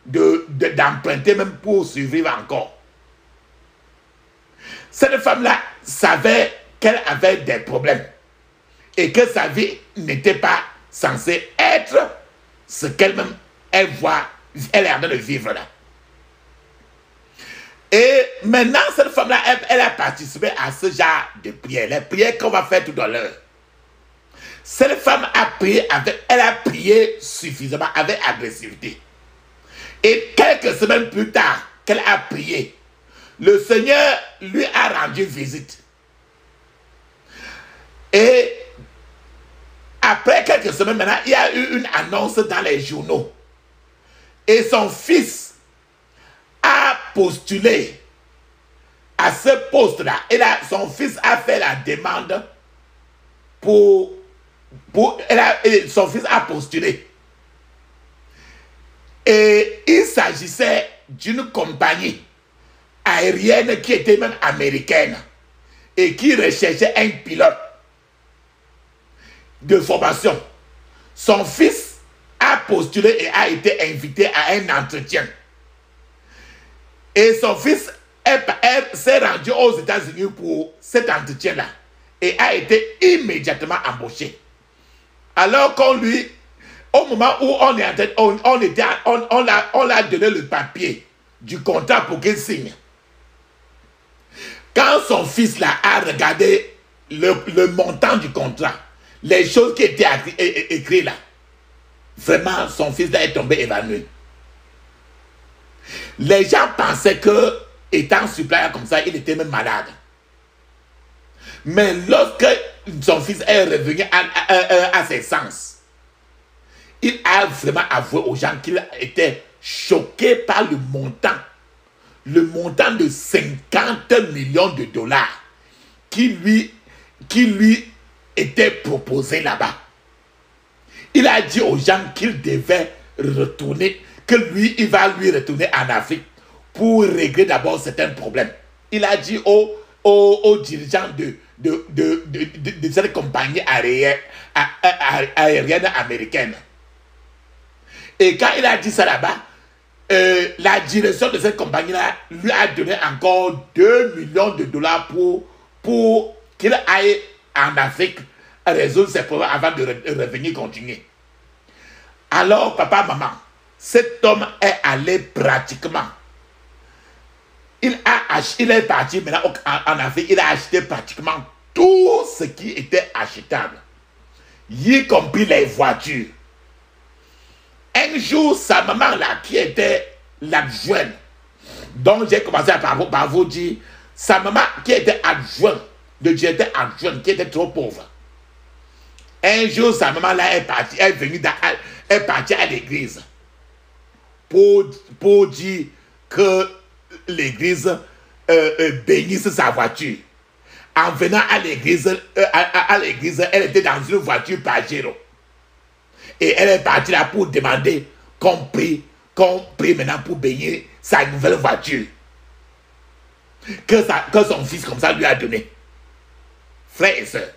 [SPEAKER 1] d'emprunter même pour survivre encore. Cette femme-là savait qu'elle avait des problèmes et que sa vie n'était pas censée être ce qu'elle-même elle voit, elle est en train de vivre là. Et maintenant, cette femme-là, elle a participé à ce genre de prière, les prières qu'on va faire tout à l'heure. Cette femme a prié elle a prié suffisamment avec agressivité. Et quelques semaines plus tard qu'elle a prié, le Seigneur lui a rendu visite. Et après quelques semaines maintenant, il y a eu une annonce dans les journaux. Et son fils a postulé à ce poste-là. Et là, son fils a fait la demande son fils a postulé. Et il s'agissait d'une compagnie aérienne qui était même américaine et qui recherchait un pilote de formation. Son fils a postulé et a été invité à un entretien. Et son fils s'est rendu aux États-Unis pour cet entretien-là et a été immédiatement embauché. Alors qu'on lui, au moment où on l'a donné le papier du contrat pour qu'il signe. Quand son fils là a regardé le montant du contrat, les choses qui étaient écrites là, vraiment son fils là est tombé évanoui. Les gens pensaient que, étant suppléant comme ça, il était même malade. Mais lorsque son fils est revenu à ses sens, il a vraiment avoué aux gens qu'il était choqué par le montant de 50 millions de dollars qui lui était proposé là-bas. Il a dit aux gens qu'il devait retourner, que lui, il va lui retourner en Afrique pour régler d'abord certains problèmes. Il a dit aux dirigeants de cette compagnie aérienne américaine. Et quand il a dit ça là-bas, la direction de cette compagnie-là lui a donné encore 2 millions de dollars pour qu'il aille en Afrique résoudre ses problèmes avant de revenir continuer. Alors, papa, maman, cet homme est allé pratiquement. Il est parti maintenant en Afrique, il a acheté pratiquement tout ce qui était achetable, y compris les voitures. Un jour, sa maman là, qui était l'adjointe, donc j'ai commencé par vous dire, sa maman qui était adjointe, le directeur adjoint, qui était trop pauvre. Un jour, sa maman là est partie, est partie à l'église pour dire que l'église bénisse sa voiture. En venant à l'église, elle était dans une voiture Pajero. Et elle est partie là pour demander qu'on prie maintenant pour bénir sa nouvelle voiture. Que son fils comme ça lui a donné. Frères et sœurs,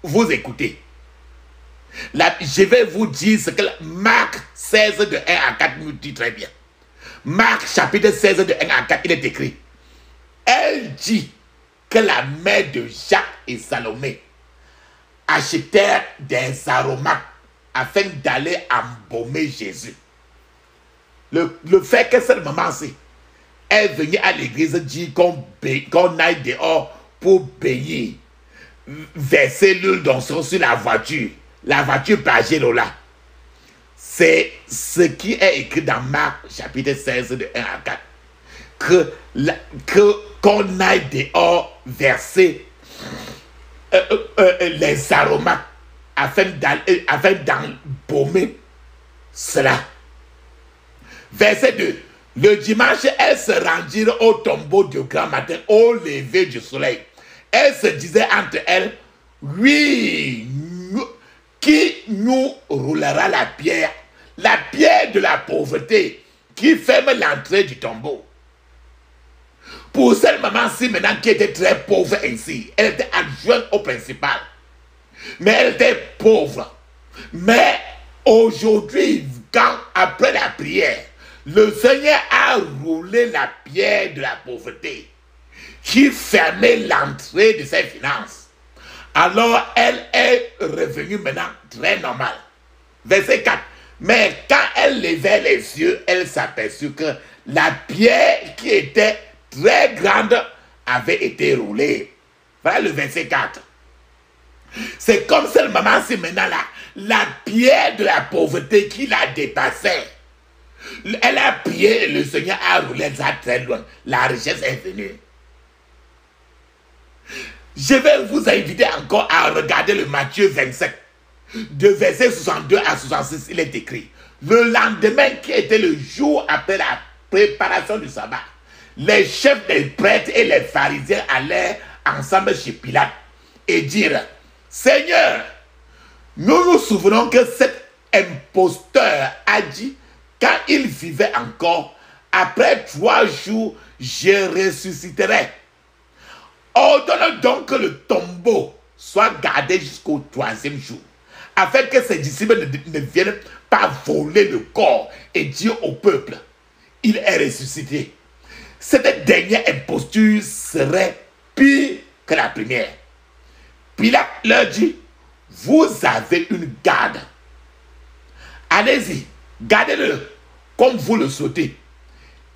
[SPEAKER 1] vous écoutez. Je vais vous dire ce que Marc 16 de 1 à 4 nous dit très bien. Marc chapitre 16 de 1 à 4, il est écrit. Elle dit que la mère de Jacques et Salomé achetèrent des aromates afin d'aller embaumer Jésus. Le fait que cette maman-ci est venue à l'église dit qu'on aille dehors pour bénir, verser l'huile d'onction sur la voiture Pajero là. C'est ce qui est écrit dans Marc chapitre 16 de 1 à 4. Qu'on aille dehors verser les aromates afin d'embaumer cela. Verset 2. Le dimanche, elles se rendirent au tombeau du grand matin, au lever du soleil. Elles se disaient entre elles, oui, qui nous roulera la pierre de la pauvreté qui ferme l'entrée du tombeau. Pour cette maman-ci maintenant qui était très pauvre ainsi, elle était adjointe au principal. Mais elle était pauvre. Mais aujourd'hui, après la prière, le Seigneur a roulé la pierre de la pauvreté qui fermait l'entrée de ses finances. Alors elle est revenue maintenant très normale. Verset 4. Mais quand elle levait les yeux, elle s'aperçut que la pierre qui était très grande avait été roulée. Voilà le verset 4. C'est comme cette maman, c'est maintenant là, la pierre de la pauvreté qui la dépassait. Elle a prié et le Seigneur a roulé ça très loin. La richesse est venue. Je vais vous inviter encore à regarder le Matthieu 27. De verset 62 à 66, il est écrit. Le lendemain qui était le jour après la préparation du sabbat, les chefs des prêtres et les pharisiens allèrent ensemble chez Pilate et dirent, Seigneur, nous nous souvenons que cet imposteur a dit, quand il vivait encore, après 3 jours, je ressusciterai. Ordonne donc que le tombeau soit gardé jusqu'au 3e jour, afin que ses disciples ne viennent pas voler le corps et dire au peuple, il est ressuscité. Cette dernière imposture serait pire que la première. Pilate leur dit, vous avez une garde. Allez-y, gardez-le comme vous le souhaitez.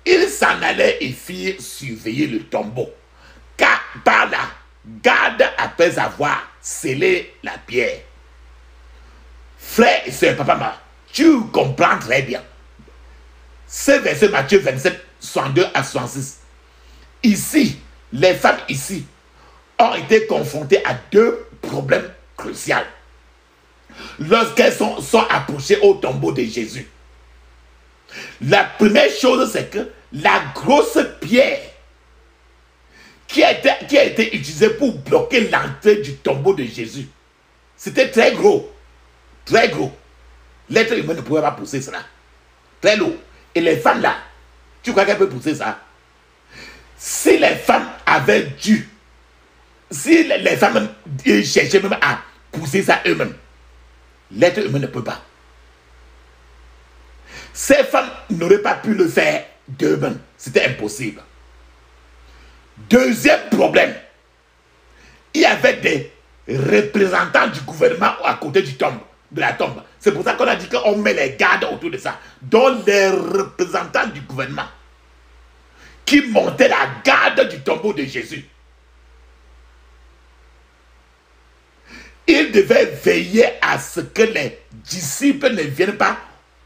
[SPEAKER 1] Ils s'en allaient et firent surveiller le tombeau. Car par la garde après avoir scellé la pierre. Frère et soeur, papa, tu comprends très bien. Ce verset Matthieu 27, 62 à 66. Ici, les femmes ici ont été confrontées à 2 problèmes cruciaux lorsqu'elles sont approchées au tombeau de Jésus. La première chose, c'est que la grosse pierre qui a été utilisée pour bloquer l'entrée du tombeau de Jésus, c'était très gros. Très gros. L'être humain ne pouvait pas pousser cela. Très lourd. Et les femmes là, tu crois qu'elles peuvent pousser ça? Si les femmes avaient dû, si les femmes cherchaient même à pousser ça eux-mêmes, l'être humain ne peut pas. Ces femmes n'auraient pas pu le faire d'eux-mêmes. C'était impossible. Deuxième problème, il y avait des représentants du gouvernement à côté du tombe, de la tombe. C'est pour ça qu'on a dit qu'on met les gardes autour de ça, dont les représentants du gouvernement qui montaient la garde du tombeau de Jésus. Ils devaient veiller à ce que les disciples ne viennent pas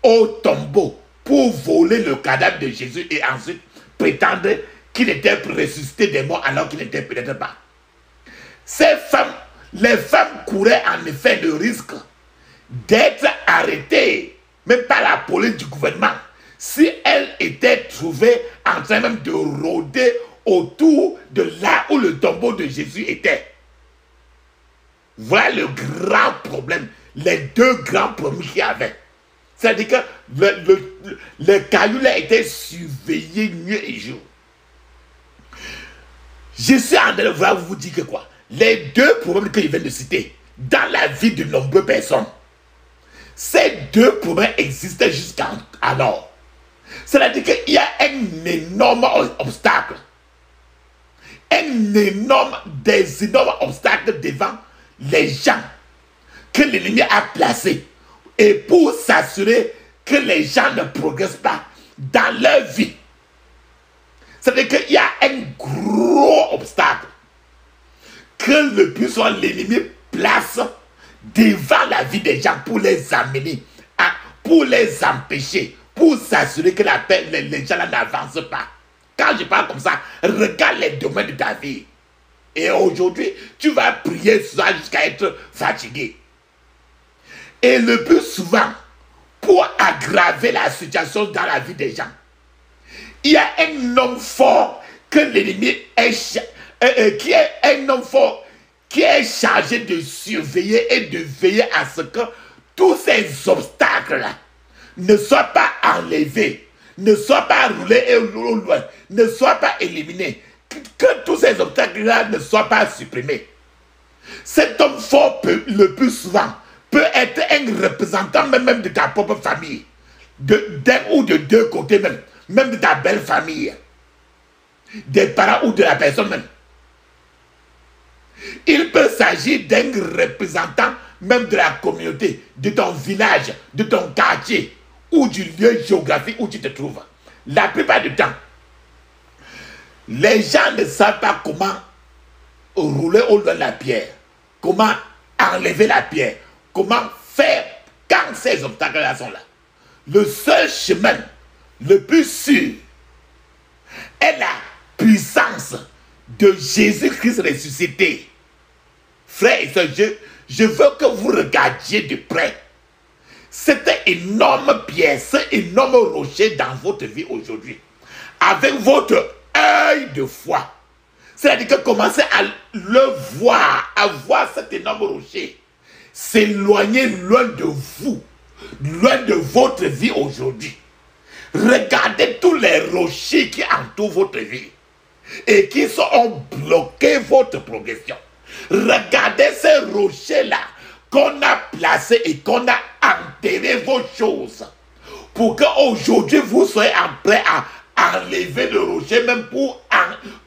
[SPEAKER 1] au tombeau pour voler le cadavre de Jésus et ensuite prétendre qu'il était ressuscité des morts alors qu'il n'était peut-être pas. Ces femmes, les femmes couraient en effet le risque d'être arrêtées, même par la police du gouvernement, si elles étaient trouvées en train même de rôder autour de là où le tombeau de Jésus était. Voilà le grand problème, les 2 grands problèmes qu'il y avait. C'est-à-dire que le caillou là était surveillé nuit et jour. Je suis en train de vous dire que quoi? Les 2 problèmes que je viens de citer dans la vie de nombreuses personnes, ces 2 problèmes existaient jusqu'alors. C'est-à-dire qu'il y a un énorme obstacle. Des énormes obstacles devant les gens que l'ennemi a placés. Et pour s'assurer que les gens ne progressent pas dans leur vie. C'est-à-dire qu'il y a un gros obstacle que le puissant l'ennemi place devant la vie des gens pour les amener, pour les empêcher, pour s'assurer que les gens n'avancent pas. Quand je parle comme ça, regarde les domaines de ta vie. Et aujourd'hui, tu vas prier jusqu'à être fatigué. Et le plus souvent, pour aggraver la situation dans la vie des gens, il y a un homme fort que l'ennemi qui est un homme fort qui est chargé de surveiller et de veiller à ce que tous ces obstacles-là ne soient pas enlevés, ne soient pas roulés et loin, ne soient pas éliminés, que tous ces obstacles-là ne soient pas supprimés. Cet homme fort le plus souvent peut être un représentant même de ta propre famille, d'un ou de 2 côtés même de ta belle famille, des parents ou de la personne même. Il peut s'agir d'un représentant même de la communauté, de ton village, de ton quartier, ou du lieu géographique où tu te trouves. La plupart du temps, les gens ne savent pas comment rouler au loin de la pierre, comment enlever la pierre, comment faire quand ces obstacles-là sont là. Le seul chemin le plus sûr est la puissance de Jésus-Christ ressuscité. Frères et sœurs, je veux que vous regardiez de près cette énorme pierre, cet énorme rocher dans votre vie aujourd'hui, avec votre œil de foi. C'est-à-dire que commencez à le voir, à voir cet énorme rocher s'éloigner loin de vous, loin de votre vie aujourd'hui. Regardez tous les rochers qui entourent votre vie et qui ont bloqué votre progression. Regardez ces rochers-là qu'on a placés et qu'on a enterré vos choses pour qu'aujourd'hui vous soyez prêt à enlever le rocher, même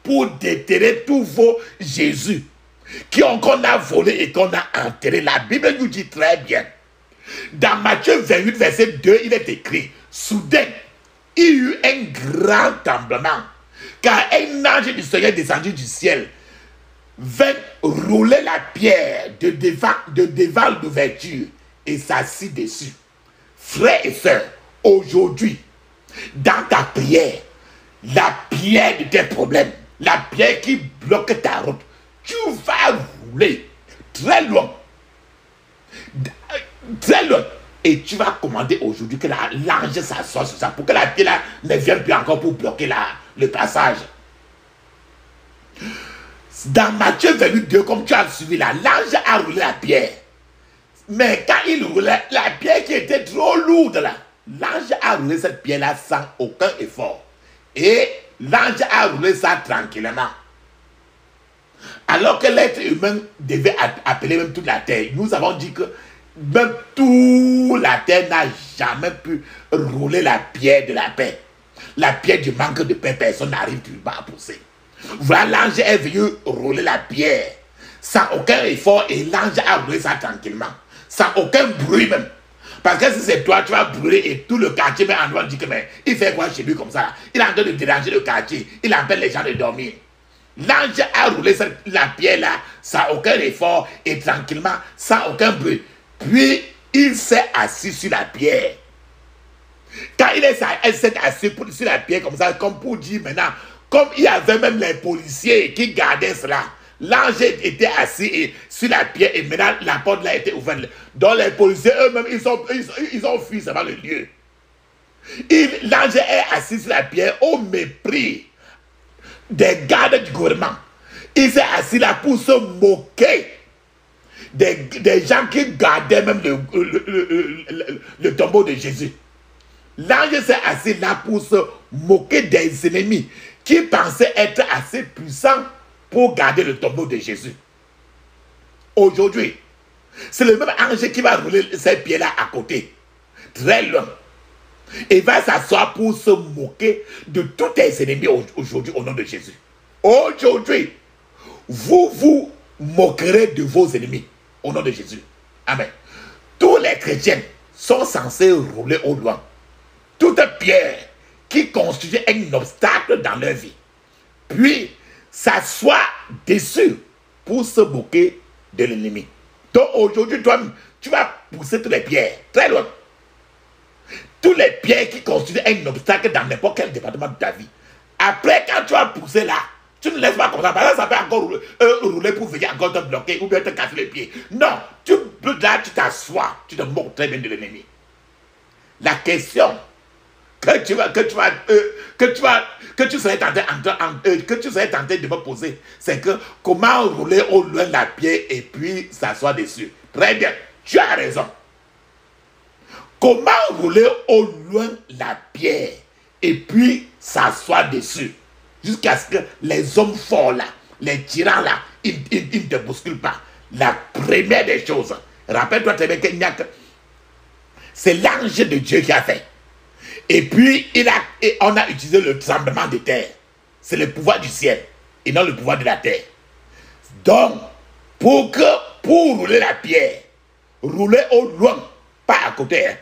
[SPEAKER 1] pour déterrer tous vos Jésus qu'on a volé et qu'on a enterré. La Bible nous dit très bien. Dans Matthieu 28, verset 2, il est écrit: soudain, il y eut un grand tremblement, car un ange du Seigneur descendu du ciel vint rouler la pierre de devant l'ouverture et s'assit dessus. Frères et sœurs, aujourd'hui, dans ta prière, la pierre de tes problèmes, la pierre qui bloque ta route, tu vas rouler très loin. Très loin. Et tu vas commander aujourd'hui que l'ange s'assoie sur ça pour que la pierre là ne vienne plus encore pour bloquer le passage. Dans Matthieu 22, comme tu as suivi là, l'ange a roulé la pierre. Mais quand il roulait, la pierre qui était trop lourde là, l'ange a roulé cette pierre là sans aucun effort. Et l'ange a roulé ça tranquillement. Alors que l'être humain devait appeler même toute la terre. Nous avons dit que même toute la terre n'a jamais pu rouler la pierre de la paix. La pierre du manque de paix, personne n'arrive à pousser. Voilà, l'ange est venu rouler la pierre sans aucun effort et l'ange a roulé ça tranquillement, sans aucun bruit même. Parce que si c'est toi, tu vas brûler et tout le quartier met en droit dit que mais il fait quoi chez lui comme ça? Il est en train de déranger le quartier, il empêche les gens de dormir. L'ange a roulé la pierre là sans aucun effort et tranquillement, sans aucun bruit. Puis il s'est assis sur la pierre. Quand il s'est assis sur la pierre comme ça, comme pour dire maintenant, comme il y avait même les policiers qui gardaient cela, l'ange était assis sur la pierre et maintenant la porte là était ouverte. Donc les policiers eux-mêmes, ils ont fui devant le lieu. L'ange est assis sur la pierre au mépris des gardes du gouvernement. Il s'est assis là pour se moquer des gens qui gardaient même le tombeau de Jésus. L'ange s'est assis là pour se moquer des ennemis qui pensaient être assez puissants pour garder le tombeau de Jésus. Aujourd'hui, c'est le même ange qui va rouler ces pieds-là à côté, très loin. Et va s'asseoir pour se moquer de tous tes ennemis aujourd'hui au nom de Jésus. Aujourd'hui, vous vous moquerez de vos ennemis au nom de Jésus. Amen. Tous les chrétiens sont censés rouler au loin toute pierre qui constitue un obstacle dans leur vie, puis s'asseoir dessus pour se moquer de l'ennemi. Donc aujourd'hui, toi, tu vas pousser toutes les pierres très loin. Toutes les pierres qui constituent un obstacle dans n'importe quel département de ta vie. Après, quand tu vas pousser là, tu ne laisses pas comme ça. Par exemple, ça peut encore rouler pour venir encore te bloquer ou bien te casser les pieds. Non, là, tu t'assois, tu te moques très bien de l'ennemi. La question que tu serais tenté de me poser, c'est que comment rouler au loin la pierre et puis s'asseoir dessus. Très bien, tu as raison. Comment rouler au loin la pierre et puis s'asseoir dessus jusqu'à ce que les hommes forts là, les tyrans là, ils ne te bousculent pas. La première des choses, rappelle-toi très bien que c'est l'ange de Dieu qui a fait. Et puis on a utilisé le tremblement de terre. C'est le pouvoir du ciel et non le pouvoir de la terre. Donc, pour rouler la pierre, rouler au loin, pas à côté, hein.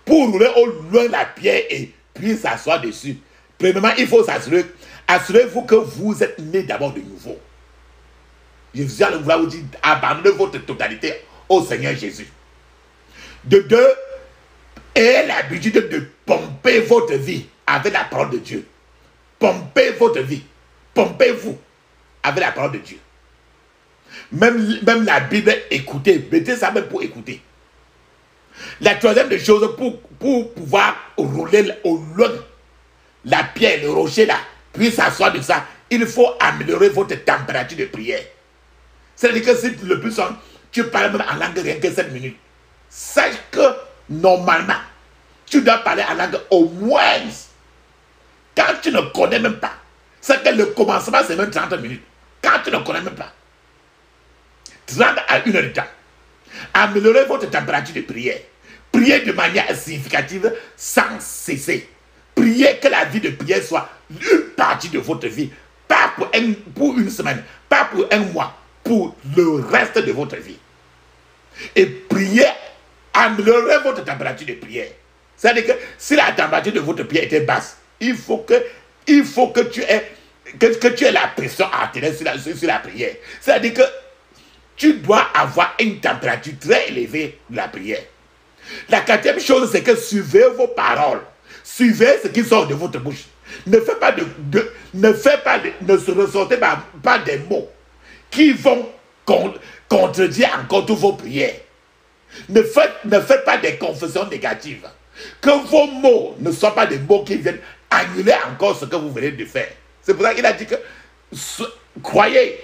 [SPEAKER 1] Pour rouler au loin la pierre et puis s'asseoir dessus, premièrement, il faut assurez-vous que vous êtes né d'abord de nouveau. Je suis allé vous dire, abandonnez votre totalité au Seigneur Jésus. De deux, ayez l'habitude de pomper votre vie avec la parole de Dieu. Pompez votre vie. Pompez-vous avec la parole de Dieu. Même la Bible, écoutez. Mettez ça même pour écouter. La troisième des choses, pour pouvoir rouler au loin la pierre, le rocher là, puis s'asseoir de ça, il faut améliorer votre température de prière. C'est-à-dire que si le plus souvent, tu parles même en langue rien que 7 minutes, sache que normalement, tu dois parler en langue au moins, quand tu ne connais même pas, c'est que le commencement c'est même 30 minutes. Quand tu ne connais même pas, 30 à 1 heure de temps. Améliorez votre température de prière. Priez de manière significative sans cesser. Priez que la vie de prière soit une partie de votre vie. Pas pour une semaine, pas pour un mois, pour le reste de votre vie. Et priez, améliorez votre température de prière. C'est-à-dire que si la température de votre prière était basse, il faut que tu aies la pression artérielle sur la prière. C'est-à-dire que tu dois avoir une température très élevée de la prière. La quatrième chose, c'est que suivez vos paroles. Suivez ce qui sort de votre bouche. Ne se ressortez pas des mots qui vont contredire encore toutes vos prières. Ne faites pas des confessions négatives. Que vos mots ne soient pas des mots qui viennent annuler encore ce que vous venez de faire. C'est pour ça qu'il a dit que croyez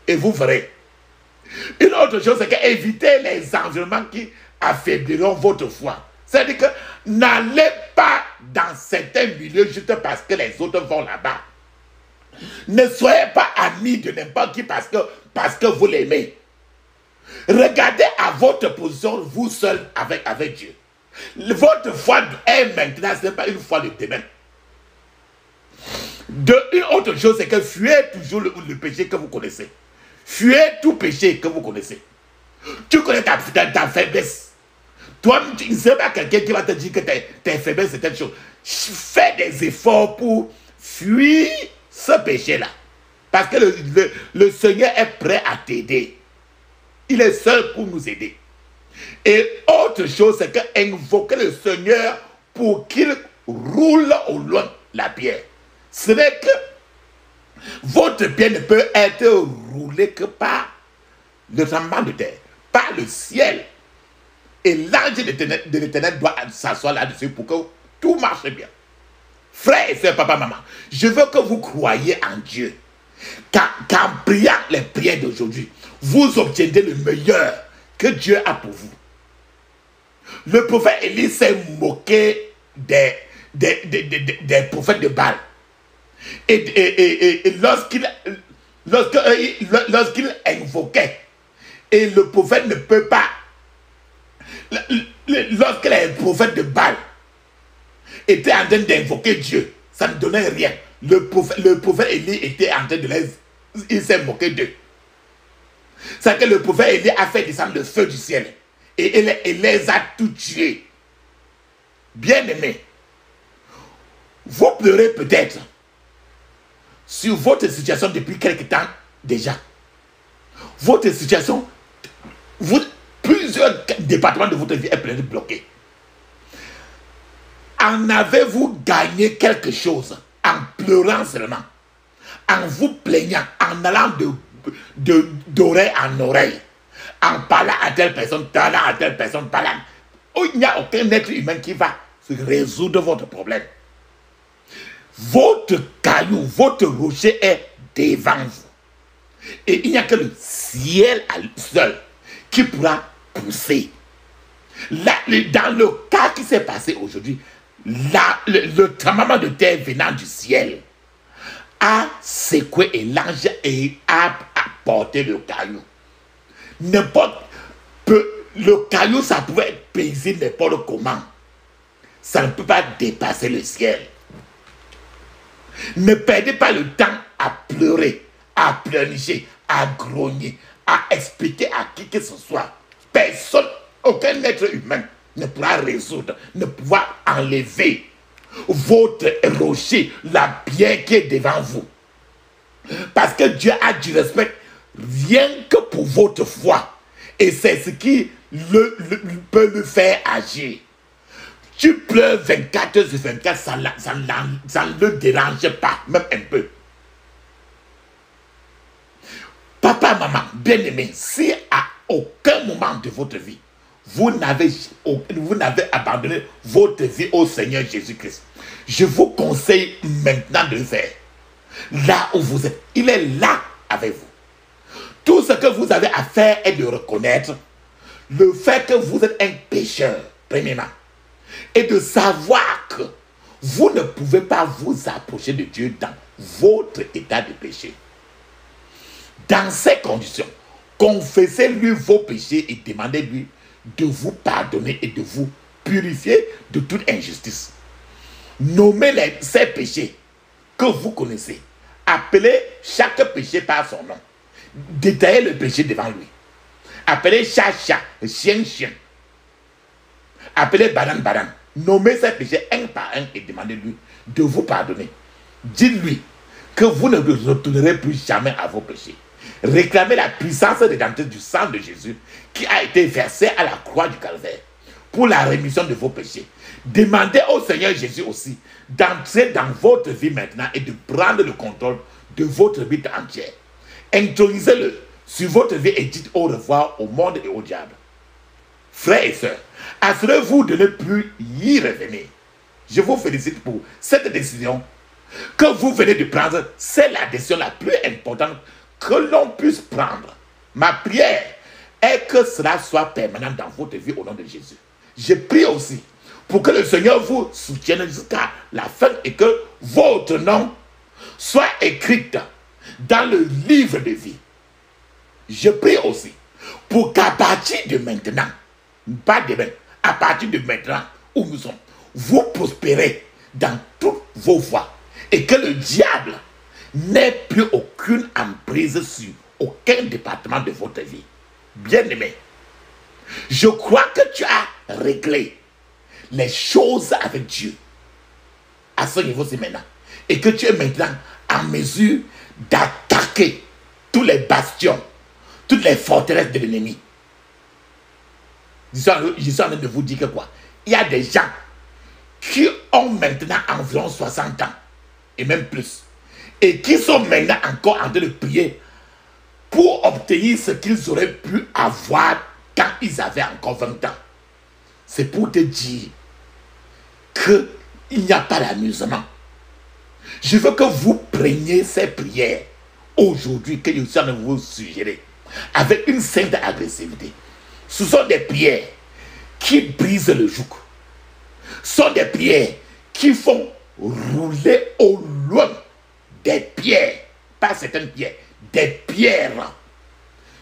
[SPEAKER 1] et vous verrez. Une autre chose, c'est qu'évitez les environnements qui affaibliront votre foi. C'est-à-dire que n'allez pas dans certains milieux juste parce que les autres vont là-bas. Ne soyez pas amis de n'importe qui parce que vous l'aimez. Regardez à votre position, vous seul avec Dieu. Votre foi est maintenant, ce n'est pas une foi de demain. Une autre chose, c'est que fuyez toujours le péché que vous connaissez. Fuyez tout péché que vous connaissez. Tu connais ta faiblesse. Toi, tu ne sais pas quelqu'un qui va te dire que tes faiblesses, c'est telle chose. Fais des efforts pour fuir ce péché-là. Parce que le Seigneur est prêt à t'aider. Il est seul pour nous aider. Et autre chose, c'est qu'invoquer le Seigneur pour qu'il roule au loin la pierre. Ce n'est que votre pierre ne peut être roulée que par le tremblement de terre, par le ciel. Et l'ange de l'Éternel doit s'asseoir là-dessus pour que tout marche bien. Frères et sœurs, papa, maman, je veux que vous croyiez en Dieu. Qu'en priant les prières d'aujourd'hui, vous obtiendrez le meilleur que Dieu a pour vous. Le prophète Élie s'est moqué des prophètes de Baal. Et lorsqu'il invoquait, et le prophète ne peut pas, lorsque les prophètes de Baal étaient en train d'invoquer Dieu, ça ne donnait rien. Le prophète Élie était en train de il s'est moqué d'eux. C'est que le prophète Élie a fait descendre le feu du ciel et il les a tous tués. Bien-aimés, vous pleurez peut-être sur votre situation depuis quelque temps déjà. Votre situation, plusieurs départements de votre vie est plein de bloqués. En avez-vous gagné quelque chose en pleurant seulement, en vous plaignant, en allant d'oreille en oreille, en parlant à telle personne, parlant. Il n'y a aucun être humain qui va résoudre votre problème. Votre caillou, votre rocher est devant vous. Et il n'y a que le ciel seul qui pourra pousser. Là, dans le cas qui s'est passé aujourd'hui, le tremblement de terre venant du ciel a secoué et l'ange a apporté le caillou. Le caillou, ça pouvait être paisible n'importe comment. Ça ne peut pas dépasser le ciel. Ne perdez pas le temps à pleurer, à pleurnicher, à grogner, à expliquer à qui que ce soit. Personne Aucun être humain ne pourra résoudre, ne pourra enlever votre rocher, la pierre qui est devant vous. Parce que Dieu a du respect rien que pour votre foi. Et c'est ce qui peut le faire agir. Tu pleures 24 heures sur 24, ça ne le dérange pas, même un peu. Papa, maman, bien-aimé, si à aucun moment de votre vie, vous n'avez abandonné votre vie au Seigneur Jésus-Christ, je vous conseille maintenant de le faire. Là où vous êtes, il est là avec vous. Tout ce que vous avez à faire est de reconnaître le fait que vous êtes un pécheur, premièrement, et de savoir que vous ne pouvez pas vous approcher de Dieu dans votre état de péché. Dans ces conditions, confessez-lui vos péchés et demandez-lui de vous pardonner et de vous purifier de toute injustice. Nommez ces péchés que vous connaissez. Appelez chaque péché par son nom. Détaillez le péché devant lui. Appelez chat, chat, chien, chien. Appelez banane, banane. Nommez ces péchés un par un et demandez-lui de vous pardonner. Dites-lui que vous ne retournerez plus jamais à vos péchés. Réclamez la puissance rédemptrice du sang de Jésus qui a été versé à la croix du Calvaire pour la rémission de vos péchés. Demandez au Seigneur Jésus aussi d'entrer dans votre vie maintenant et de prendre le contrôle de votre vie entière. Introduisez-le sur votre vie et dites au revoir au monde et au diable. Frères et sœurs, assurez-vous de ne plus y revenir. Je vous félicite pour cette décision que vous venez de prendre. C'est la décision la plus importante que l'on puisse prendre. Ma prière est que cela soit permanent dans votre vie au nom de Jésus. Je prie aussi pour que le Seigneur vous soutienne jusqu'à la fin et que votre nom soit écrit dans le livre de vie. Je prie aussi pour qu'à partir de maintenant, pas demain, à partir de maintenant où nous sommes, vous prospérez dans toutes vos voies et que le diable n'ait plus aucune emprise sur aucun département de votre vie. Bien-aimé, je crois que tu as réglé les choses avec Dieu à ce niveau-ci maintenant et que tu es maintenant en mesure d'attaquer tous les bastions, toutes les forteresses de l'ennemi. Je suis en train de vous dire que quoi? Il y a des gens qui ont maintenant environ 60 ans et même plus et qui sont maintenant encore en train de prier pour obtenir ce qu'ils auraient pu avoir quand ils avaient encore 20 ans. C'est pour te dire qu'il n'y a pas d'amusement. Je veux que vous preniez ces prières aujourd'hui que je suis en train de vous suggérer avec une sainte agressivité. Ce sont des prières qui brisent le joug. Ce sont des prières qui font rouler au loin des pierres, pas certaines pierres, des pierres.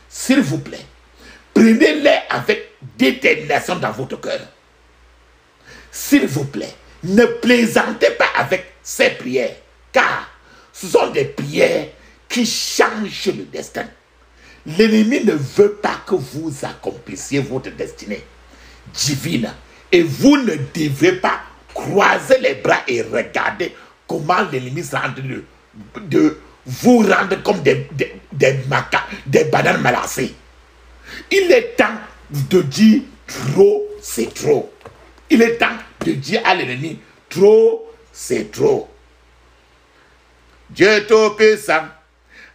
[SPEAKER 1] S'il vous plaît, prenez-les avec détermination dans votre cœur. S'il vous plaît, ne plaisantez pas avec ces prières, car ce sont des prières qui changent le destin. L'ennemi ne veut pas que vous accomplissiez votre destinée divine. Et vous ne devrez pas croiser les bras et regarder comment l'ennemi sera en train de vous rendre comme des bananes malassées. Il est temps de dire trop, c'est trop. Il est temps de dire à l'ennemi trop, c'est trop. Dieu Tout-Puissant,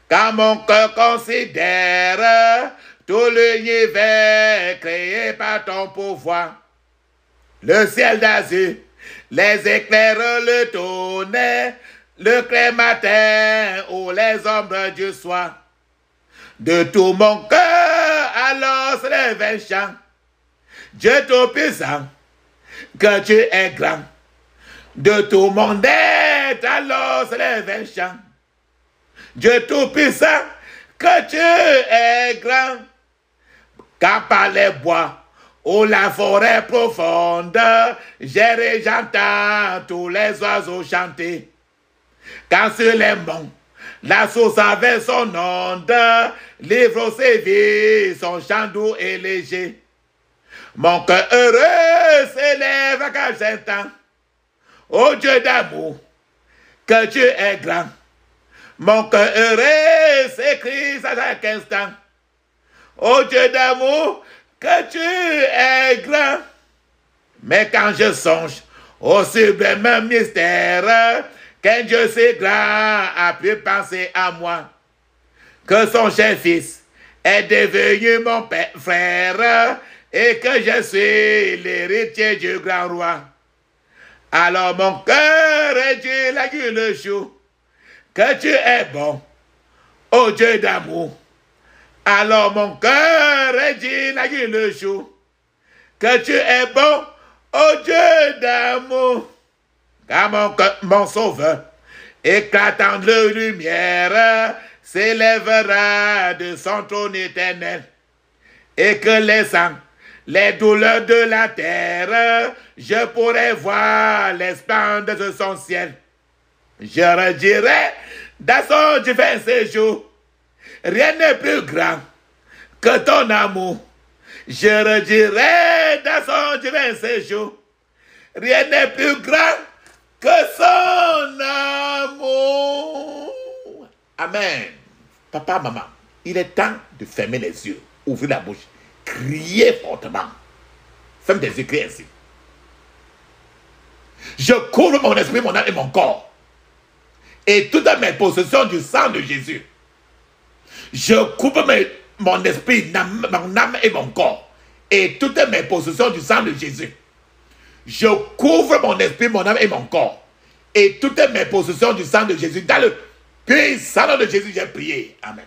[SPEAKER 1] quand mon cœur considère tout l'univers créé par ton pouvoir, le ciel d'azur, les éclairs, le tonnerre, le clair matin ou les ombres du soir. De tout mon cœur, alors se lève un chant. Dieu Tout-Puissant, que tu es grand. De tout mon être, alors se lève un chant. Dieu Tout-Puissant, que tu es grand. Car par les bois ou la forêt profonde, j'entends tous les oiseaux chanter. Quand sur les monts, la source avait son onde, livre au sévier, son chant doux et léger. Mon cœur heureux s'élève à chaque instant. Ô Dieu d'amour, que tu es grand. Mon cœur heureux s'écrit à chaque instant. Ô Dieu d'amour, que tu es grand. Mais quand je songe au sublime mystère, qu'un Dieu si grand a pu penser à moi, que son cher fils est devenu mon père, frère, et que je suis l'héritier du grand roi. Alors mon cœur est Dieu la gueule chou, que tu es bon, ô Dieu d'amour. Alors mon cœur est Dieu la gueule chou, que tu es bon, ô Dieu d'amour. Car mon sauveur, éclatant de lumière, s'élèvera de son trône éternel, et que laissant les douleurs de la terre, je pourrai voir l'esplendeur de son ciel. Je redirai dans son divin séjour, rien n'est plus grand que ton amour. Je redirai dans son divin séjour, rien n'est plus grand que son amour. Amen. Papa, maman, il est temps de fermer les yeux, ouvrir la bouche, crier fortement. Ferme tes yeux, crie ainsi. Je couvre mon esprit, mon âme et mon corps, et toutes mes possessions du sang de Jésus. Je couvre mon esprit, mon âme et mon corps, et toutes mes possessions du sang de Jésus. Je couvre mon esprit, mon âme et mon corps, et toutes mes possessions du sang de Jésus. Dans le puissant nom de Jésus, j'ai prié. Amen.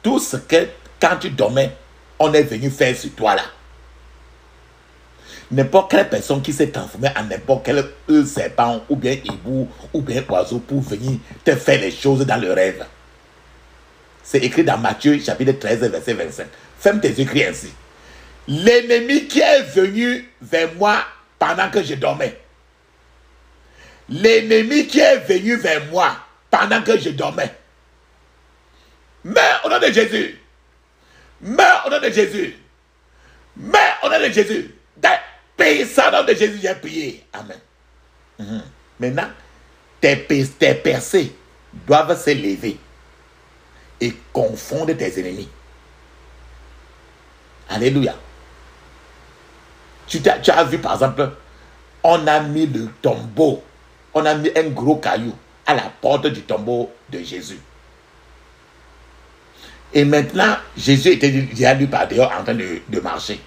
[SPEAKER 1] Tout ce que, quand tu dormais, on est venu faire sur toi là. N'importe quelle personne qui s'est transformée en n'importe quel serpent, ou bien hibou, ou bien oiseau, pour venir te faire les choses dans le rêve. C'est écrit dans Matthieu, chapitre 13, verset 25. Ferme tes yeux, crie ainsi. L'ennemi qui est venu vers moi pendant que je dormais. L'ennemi qui est venu vers moi pendant que je dormais. Meurs au nom de Jésus. Meurs au nom de Jésus. Meurs au nom de Jésus. Dans le puissant nom de Jésus, j'ai prié. Amen. Maintenant, tes percées doivent se lever et confondre tes ennemis. Alléluia. Tu as vu par exemple, on a mis le tombeau, on a mis un gros caillou à la porte du tombeau de Jésus. Et maintenant, Jésus était déjà lui par dehors en train de marcher.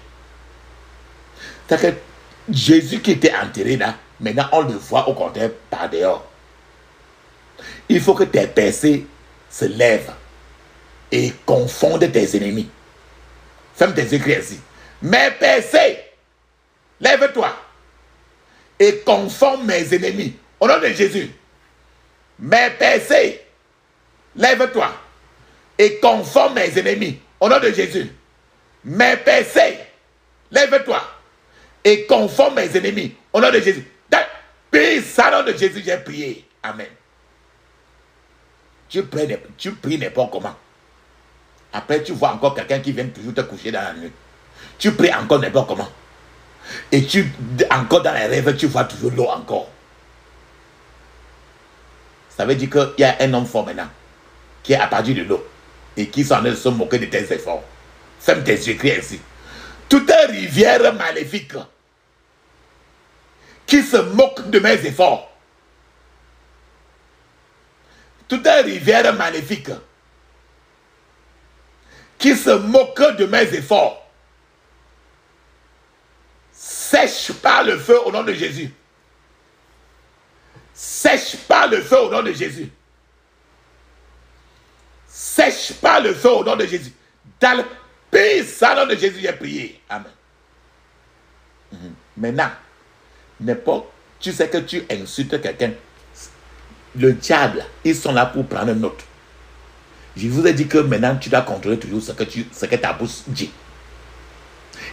[SPEAKER 1] C'est-à-dire que Jésus qui était enterré là, maintenant on le voit au contraire par dehors. Il faut que tes percées se lèvent et confondent tes ennemis. Ferme tes écrits ainsi. Mes percées, lève-toi et confonds mes ennemis. Au nom de Jésus. Mes percées, lève-toi et confonds mes ennemis. Au nom de Jésus. Mes percées, lève-toi et confonds mes ennemis. Au nom de Jésus. Dans le puissant nom de Jésus, j'ai prié. Amen. Tu pries n'importe comment. Après, tu vois encore quelqu'un qui vient toujours te coucher dans la nuit. Tu pries encore n'importe comment. Et encore dans les rêves, tu vois toujours l'eau encore. Ça veut dire qu'il y a un homme fort maintenant qui est à partir de l'eau et qui s'en est de se moquer de tes efforts. Ferme tes yeux, crie ainsi. Toute rivière maléfique qui se moque de mes efforts. Toute rivière maléfique qui se moque de mes efforts. Sèche par le feu au nom de Jésus. Sèche par le feu au nom de Jésus. Sèche par le feu au nom de Jésus. Dans le puissant nom de Jésus, j'ai prié. Amen. Maintenant, tu sais que tu insultes quelqu'un. Le diable, ils sont là pour prendre note. Je vous ai dit que maintenant, tu dois contrôler toujours ce que ta bouche dit.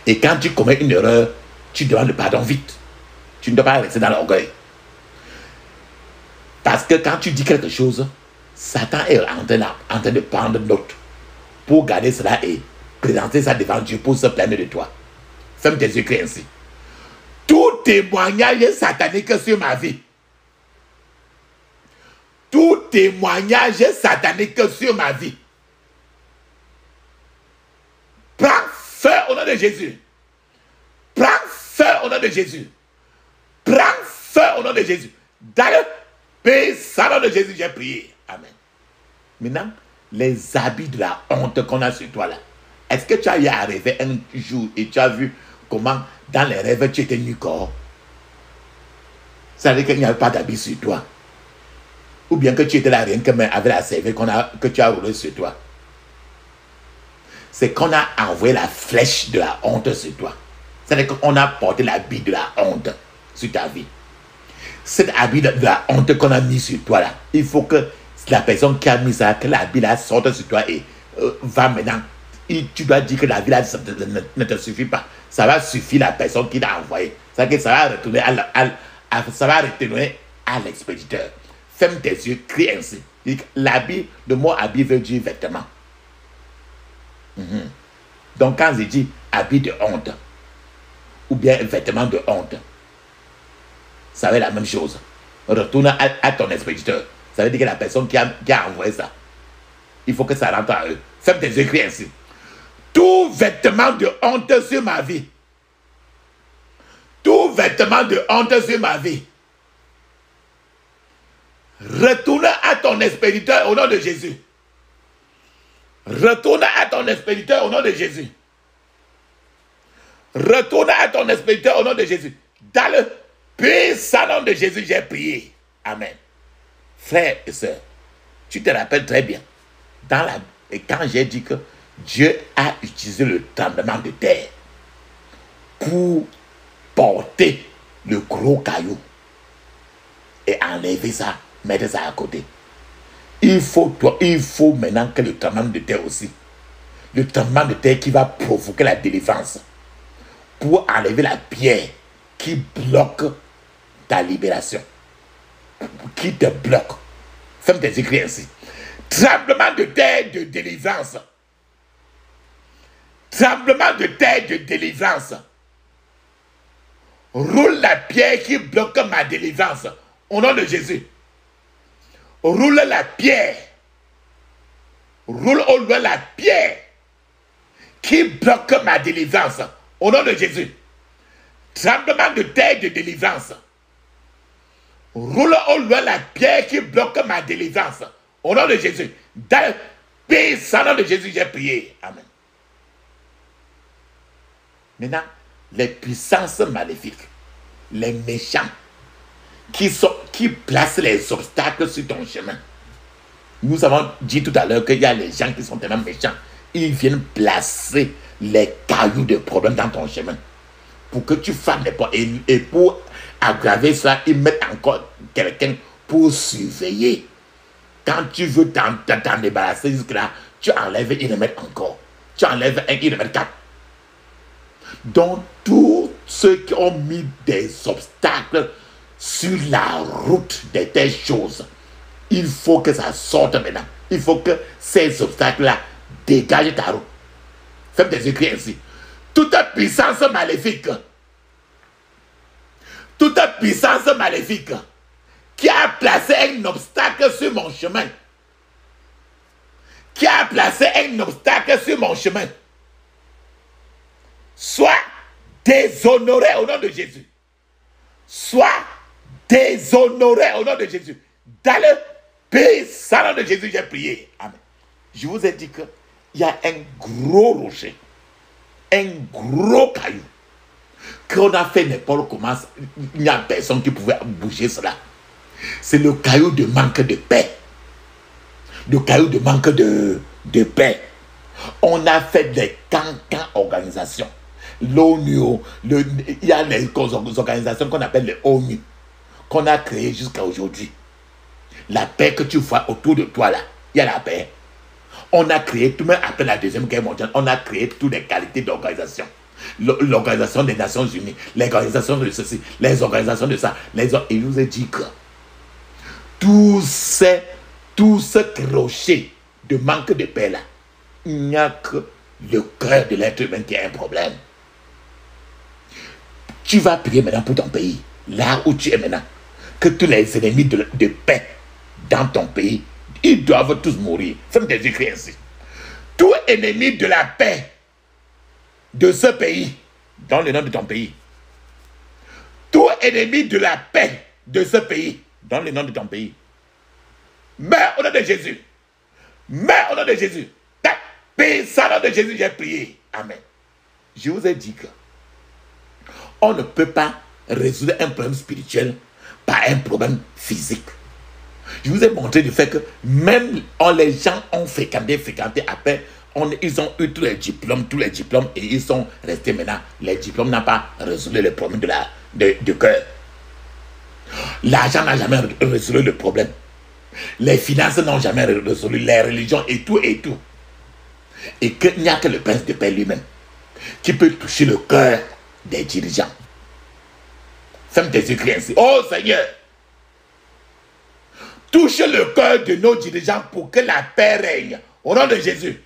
[SPEAKER 1] Et quand tu commets une erreur, tu demandes le pardon vite. Tu ne dois pas rester dans l'orgueil. Parce que quand tu dis quelque chose, Satan est en train de prendre note pour garder cela et présenter ça devant Dieu pour se plaindre de toi. Ferme tes yeux, crie ainsi. Tout témoignage satanique sur ma vie. Tout témoignage satanique sur ma vie. Prends feu au nom de Jésus. Prends feu au nom de Jésus. Prends feu au nom de Jésus. Dans le nom de Jésus, j'ai prié. Amen. Maintenant, les habits de la honte qu'on a sur toi là. Est-ce que tu as eu à rêver un jour et tu as vu comment dans les rêves tu étais nu corps? Ça veut dire qu'il n'y avait pas d'habits sur toi. Ou bien que tu étais là rien que même avec la cervelle que tu as roulé sur toi. C'est qu'on a envoyé la flèche de la honte sur toi. C'est-à-dire qu'on a porté l'habit de la honte sur ta vie. Cet habit de la honte qu'on a mis sur toi là, il faut que la personne qui a mis ça, que l'habit là sorte sur toi et va maintenant. Tu dois dire que la vie là ne te suffit pas. Ça va suffire la personne qui t'a envoyé. C'est-à-dire que ça va retourner à l'expéditeur. Ferme tes yeux, crie ainsi. L'habit, le mot habit veut dire vêtement. Donc quand je dis habit de honte, ou bien vêtement de honte, ça veut dire la même chose. Retourne à ton expéditeur. Ça veut dire que la personne qui a envoyé ça, il faut que ça rentre à eux. Ferme tes yeux, crie ainsi. Tout vêtement de honte sur ma vie. Tout vêtement de honte sur ma vie. Retourne à ton expéditeur au nom de Jésus. Retourne à ton expéditeur au nom de Jésus. Retourne à ton expéditeur au nom de Jésus. Dans le puissant nom de Jésus, j'ai prié. Amen. Frères et sœurs, tu te rappelles très bien. Quand j'ai dit que Dieu a utilisé le tremblement de terre pour porter le gros caillou et enlever ça, mettre ça à côté. Il faut maintenant que le tremblement de terre aussi, le tremblement de terre qui va provoquer la délivrance, pour enlever la pierre qui bloque ta libération, qui te bloque. Ferme tes écrits ainsi. Tremblement de terre de délivrance. Tremblement de terre de délivrance. Roule la pierre qui bloque ma délivrance. Au nom de Jésus. Roule la pierre. Roule au loin la pierre qui bloque ma délivrance. Au nom de Jésus. Tremblement de terre de délivrance. Roule au loin la pierre qui bloque ma délivrance. Au nom de Jésus. Dans le puissant nom de Jésus, j'ai prié. Amen. Maintenant, les puissances maléfiques, les méchants, qui placent les obstacles sur ton chemin. Nous avons dit tout à l'heure qu'il y a les gens qui sont tellement méchants. Ils viennent placer les cailloux de problèmes dans ton chemin. Pour que tu fasses des pas. Et pour aggraver ça, ils mettent encore quelqu'un pour surveiller. Quand tu veux t'en débarrasser jusque-là, tu enlèves, ils le mettent encore. Tu enlèves un, ils le mettent 4. Donc, tous ceux qui ont mis des obstacles sur la route de tes choses, il faut que ça sorte maintenant. Il faut que ces obstacles-là dégagent ta route. Faites des écrits ainsi. Toute puissance maléfique, qui a placé un obstacle sur mon chemin, soit déshonoré au nom de Jésus. Soit déshonoré au nom de Jésus. Dans le puissant nom de Jésus, j'ai prié. Amen. Je vous ai dit qu'il y a un gros rocher, un gros caillou, qu'on a fait n'importe comment. Il n'y a personne qui pouvait bouger cela. C'est le caillou de manque de paix. Le caillou de manque de paix. On a fait des cancans organisations. L'ONU, il y a les organisations qu'on appelle les ONU, qu'on a créées jusqu'à aujourd'hui. La paix que tu vois autour de toi là, il y a la paix. On a créé, tout même après la Deuxième Guerre mondiale, on a créé toutes les qualités d'organisation. L'organisation des Nations Unies, l'organisation de ceci, les organisations de ça. Et je vous ai dit que tout ce crochet de manque de paix là, il n'y a que le cœur de l'être humain qui a un problème. Tu vas prier maintenant pour ton pays, là où tu es maintenant. Que tous les ennemis de paix dans ton pays, ils doivent tous mourir. Fais-moi des écrits ainsi. Tout ennemi de la paix de ce pays, dans le nom de ton pays. Tout ennemi de la paix de ce pays, dans le nom de ton pays. Meurs au nom de Jésus. Meurs au nom de Jésus. Paix, ça, au nom de Jésus, j'ai prié. Amen. Je vous ai dit que on ne peut pas résoudre un problème spirituel par un problème physique. Je vous ai montré du fait que même les gens ont fréquenté, après, ils ont eu tous les diplômes, et ils sont restés maintenant. Les diplômes n'ont pas résolu le problème du cœur. L'argent n'a jamais résolu le problème. Les finances n'ont jamais résolu, les religions et tout. Et qu'il n'y a que le prince de paix lui-même qui peut toucher le cœur des dirigeants. Fais-moi des écrits ainsi. Oh Seigneur, touche le cœur de nos dirigeants pour que la paix règne. Au nom de Jésus.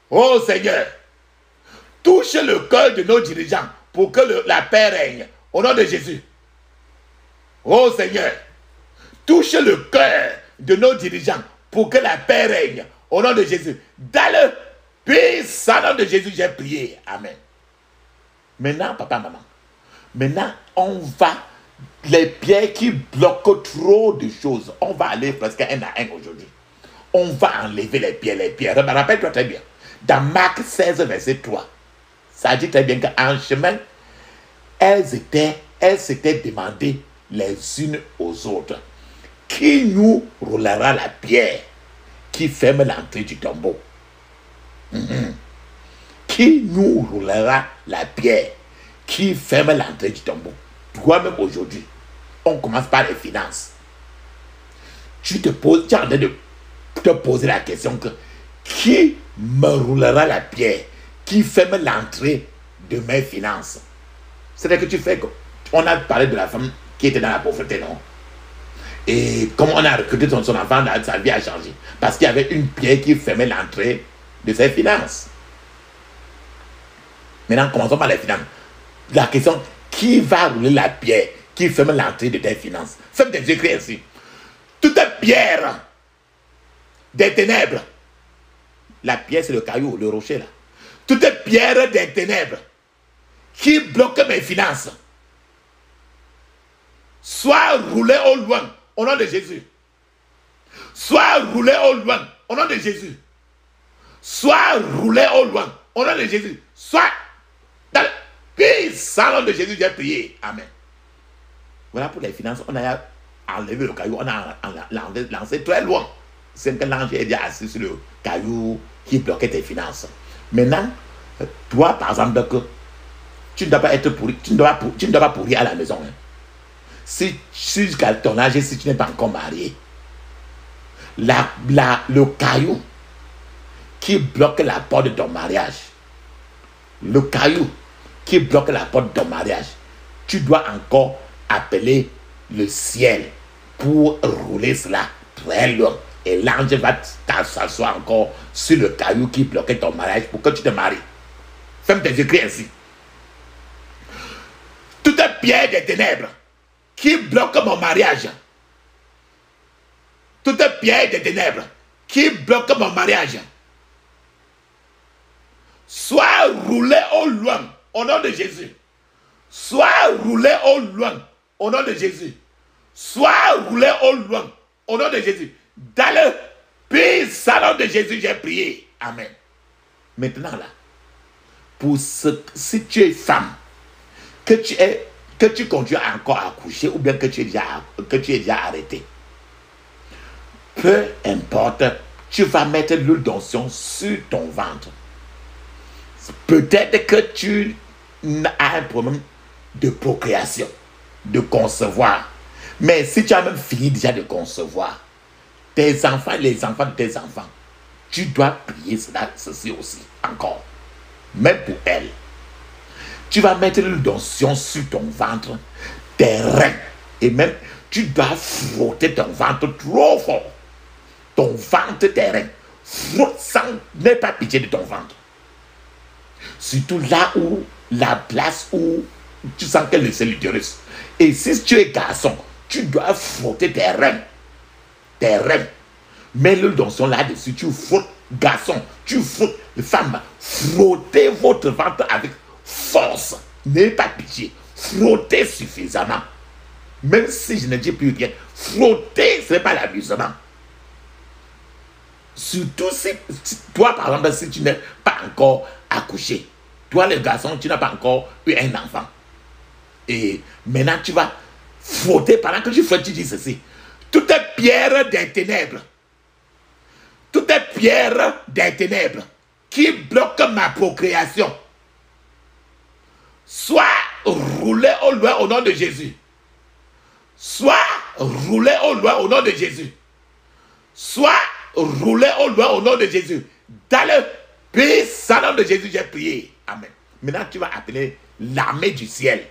[SPEAKER 1] Oh Seigneur, touche le cœur de nos dirigeants pour que la paix règne. Au nom de Jésus. Oh Seigneur, touche le cœur de nos dirigeants pour que la paix règne. Au nom de Jésus. Dans le puissant nom de Jésus, j'ai prié. Amen. Maintenant, papa, maman. Maintenant, on va, les pierres qui bloquent trop de choses, on va aller presque un à un aujourd'hui. On va enlever les pierres. Rappelle-toi très bien. Dans Marc 16, verset 3, ça dit très bien qu'en chemin, elles s'étaient demandées les unes aux autres. Qui nous roulera la pierre qui ferme l'entrée du tombeau? Qui nous roulera la pierre qui ferme l'entrée du tombeau? Toi-même aujourd'hui, on commence par les finances. Tu es en train de te poser la question que qui me roulera la pierre qui ferme l'entrée de mes finances? C'est-à-dire que tu fais comme on a parlé de la femme qui était dans la pauvreté, non? Et comme on a recruté son enfant, sa vie a changé. Parce qu'il y avait une pierre qui fermait l'entrée de ses finances. Maintenant, commençons par les finances. La question, qui va rouler la pierre qui ferme l'entrée de tes finances? Faites des écrits ainsi. Toute pierre des ténèbres. La pierre, c'est le caillou, le rocher là. Toute pierre des ténèbres qui bloque mes finances, soit roulée au loin au nom de Jésus. Soit roulée au loin au nom de Jésus. Soit roulée au loin au nom de Jésus. Soit dans le puissant nom de Jésus, j'ai prié. Amen. Voilà pour les finances. On a enlevé le caillou, on a lancé très loin. C'est que l'ange est déjà assis sur le caillou qui bloquait tes finances. Maintenant, toi, par exemple, que tu ne dois pas être pourri, tu ne dois pas pourrir à la maison. Hein. Si jusqu'à ton âge, si tu n'es pas encore marié, le caillou qui bloque la porte de ton mariage, le caillou qui bloque la porte de ton mariage, tu dois encore appeler le ciel pour rouler cela très loin. Et l'ange va s'asseoir encore sur le caillou qui bloquait ton mariage pour que tu te maries. Fais-moi tes écrits ainsi. Toute pierre des ténèbres qui bloque mon mariage, toute pierre des ténèbres qui bloque mon mariage, soit roulée au loin au nom de Jésus. Soit roulée au loin au nom de Jésus. Soit roulée au loin au nom de Jésus. Dans le puissant nom de Jésus, j'ai prié. Amen. Maintenant là, si tu es femme, que tu continues encore à coucher ou bien que tu es déjà arrêté, peu importe, tu vas mettre l'huile d'onction sur ton ventre. Peut-être que tu as un problème de procréation, de concevoir. Mais si tu as même fini déjà de concevoir, tes enfants, les enfants de tes enfants, tu dois prier ceci aussi encore. Même pour elles. Tu vas mettre l'huile d'onction sur ton ventre, tes reins. Et même, tu dois frotter ton ventre trop fort. Ton ventre, tes reins. Frotte sans n'aie pas pitié de ton ventre. Surtout là où, la place où tu sens que c'est l'utérus. Et si tu es garçon, tu dois frotter tes reins. Tes reins. Mets l'huile d'onction là-dessus, tu frottes, garçon, tu frottes, les femmes, frottez votre ventre avec force. N'ayez pas pitié. Frottez suffisamment. Même si je ne dis plus rien, frotter, ce n'est pas l'amusement. Surtout si toi, par exemple, si tu n'es pas encore accouché, toi, le garçon, tu n'as pas encore eu un enfant. Et maintenant, tu vas frotter, pendant que tu frottes, tu dis ceci. Toutes les pierres des ténèbres, toutes les pierres des ténèbres qui bloquent ma procréation, soit roulées au loin au nom de Jésus. Soit roulées au loin au nom de Jésus. Soit roulées au loin au nom de Jésus. Dans le puissant nom de Jésus, j'ai prié. Amen. Maintenant, tu vas appeler l'armée du ciel.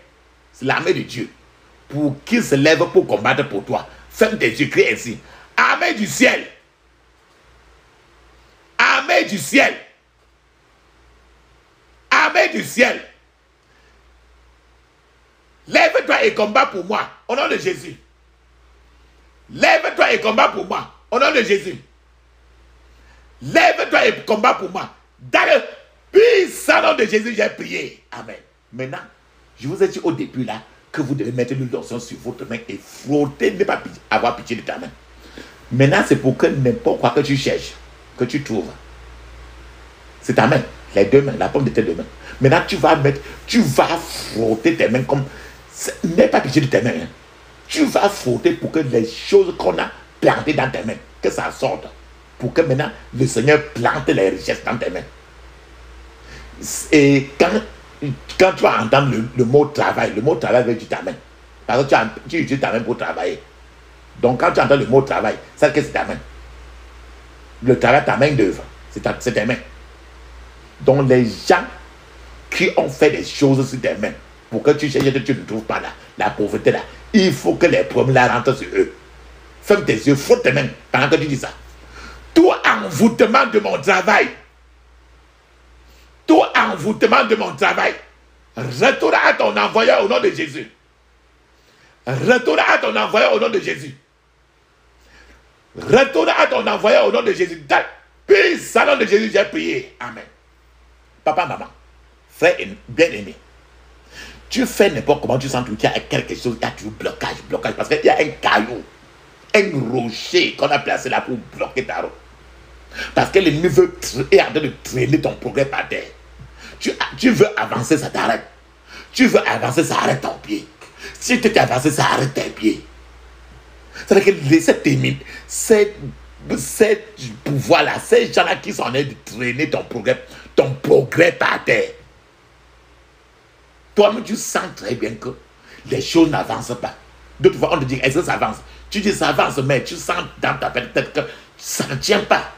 [SPEAKER 1] C'est l'armée de Dieu. Pour qu'il se lève pour combattre pour toi. Ferme tes yeux, crie ainsi. Armée du ciel. Armée du ciel. Armée du ciel. Lève-toi et combat pour moi, au nom de Jésus. Lève-toi et combat pour moi, au nom de Jésus. Lève-toi et combat pour moi. Dans le puissant nom de Jésus, j'ai prié. Amen. Maintenant, je vous ai dit au début là, que vous devez mettre l'huile d'onction sur votre main et frotter, ne pas avoir pitié de ta main. Maintenant, c'est pour que n'importe quoi que tu cherches, que tu trouves, c'est ta main, les deux mains, la paume de tes deux mains. Maintenant, tu vas frotter tes mains comme... N'aie pas pitié de tes mains. Hein. Tu vas frotter pour que les choses qu'on a plantées dans tes mains, que ça sorte. Pour que maintenant, le Seigneur plante les richesses dans tes mains. Et quand tu vas entendre le mot travail veut dire ta main. Parce que tu utilises ta main pour travailler. Donc, quand tu entends le mot travail, c'est que c'est ta main. Le travail, ta main d'œuvre, c'est tes mains. Donc, les gens qui ont fait des choses sur tes mains, pour que tu cherches que tu ne trouves pas là, la pauvreté là, il faut que les problèmes là rentrent sur eux. Ferme tes yeux, frotte tes mains pendant que tu dis ça. Tout envoûtement de mon travail, tout envoûtement de mon travail, retourne à ton envoyeur au nom de Jésus. Retourne à ton envoyeur au nom de Jésus. Retourne à ton envoyeur au nom de Jésus. Dans le puissant nom de Jésus, j'ai prié. Amen. Papa, maman, frère bien-aimé, tu fais n'importe comment, tu sens qu'il y a quelque chose, il y a du blocage, parce qu'il y a un caillou, un rocher qu'on a placé là pour bloquer ta route. Parce que l'ennemi est en train de traîner ton progrès par terre. Tu veux avancer, ça t'arrête. Tu veux avancer, ça arrête ton pied. Si tu t'es avancé, ça arrête tes pieds. C'est-à-dire que ces pouvoirs-là, ces gens-là qui sont en train de traîner ton progrès par terre. Toi-même, tu sens très bien que les choses n'avancent pas. D'autres fois, on te dit, est-ce que ça avance? Tu dis, ça avance, mais tu sens dans ta tête que ça ne tient pas.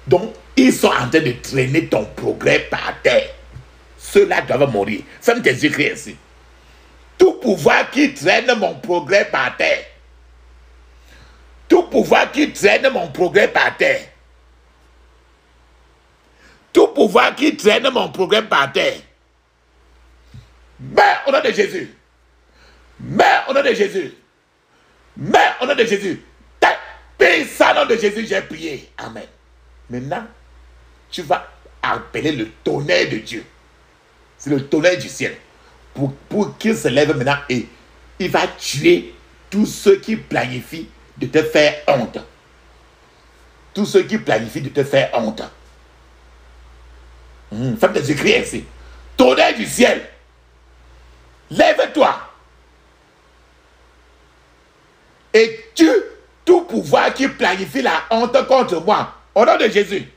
[SPEAKER 1] Donc, ils sont en train de traîner ton progrès par terre. Ceux-là doivent mourir. Ferme tes yeux, crie ainsi. Tout pouvoir qui traîne mon progrès par terre. Tout pouvoir qui traîne mon progrès par terre. Tout pouvoir qui traîne mon progrès par terre. Meurs au nom de Jésus. Meurs au nom de Jésus. Meurs au nom de Jésus. Puissant nom de Jésus, j'ai prié. Amen. Maintenant, tu vas appeler le tonnerre de Dieu. C'est le tonnerre du ciel. Pour qu'il se lève maintenant et il va tuer tous ceux qui planifient de te faire honte. Tous ceux qui planifient de te faire honte. Faites des écrits ainsi. Tonnerre du ciel. Lève-toi. Et tue tout pouvoir qui planifie la honte contre moi. Au nom de Jésus.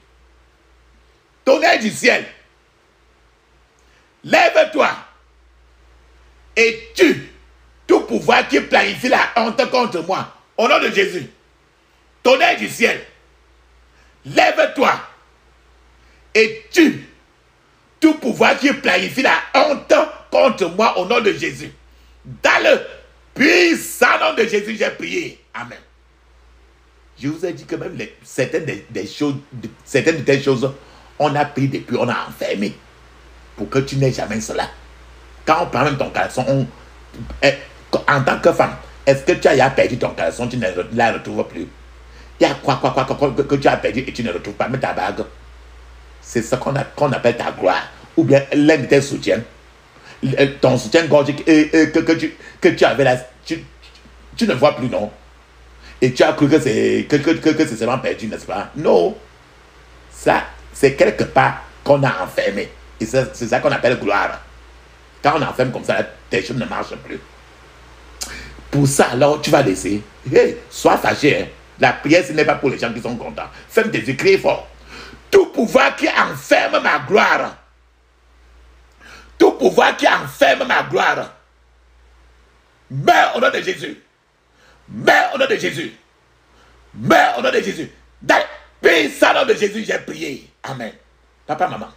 [SPEAKER 1] Tonnerre du ciel. Lève-toi. Et tue tout pouvoir qui planifie la honte contre moi. Au nom de Jésus. Tonnerre du ciel. Lève-toi. Et tue tout pouvoir qui planifie la honte contre moi au nom de Jésus. Dans le puissant nom de Jésus, j'ai prié. Amen. Je vous ai dit que même certaines de telles choses, on a pris depuis, on a enfermé pour que tu n'aies jamais cela. Quand on prend même ton caleçon, en tant que femme, est-ce que tu as perdu ton caleçon, tu ne la retrouves plus? Il y a quoi que tu as perdu et tu ne retrouves pas, mais ta bague. C'est ce qu'on appelle ta gloire. Ou bien l'un de tes soutiens. Ton soutien-gorge que tu avais là, tu ne vois plus, non? Et tu as cru que c'est seulement perdu, n'est-ce pas? Non. Ça, c'est quelque part qu'on a enfermé. Et c'est ça qu'on appelle gloire. Quand on enferme comme ça, tes choses ne marchent plus. Pour ça, alors, tu vas laisser. Hey, sois fâché. Hein. La prière, ce n'est pas pour les gens qui sont contents. Ferme tes yeux, crie fort. Tout pouvoir qui enferme ma gloire. Tout pouvoir qui enferme ma gloire. Meurs au nom de Jésus. Meurs au nom de Jésus. Meurs au nom de Jésus. Dans le puissant nom de Jésus, j'ai prié. Amen. Papa, maman,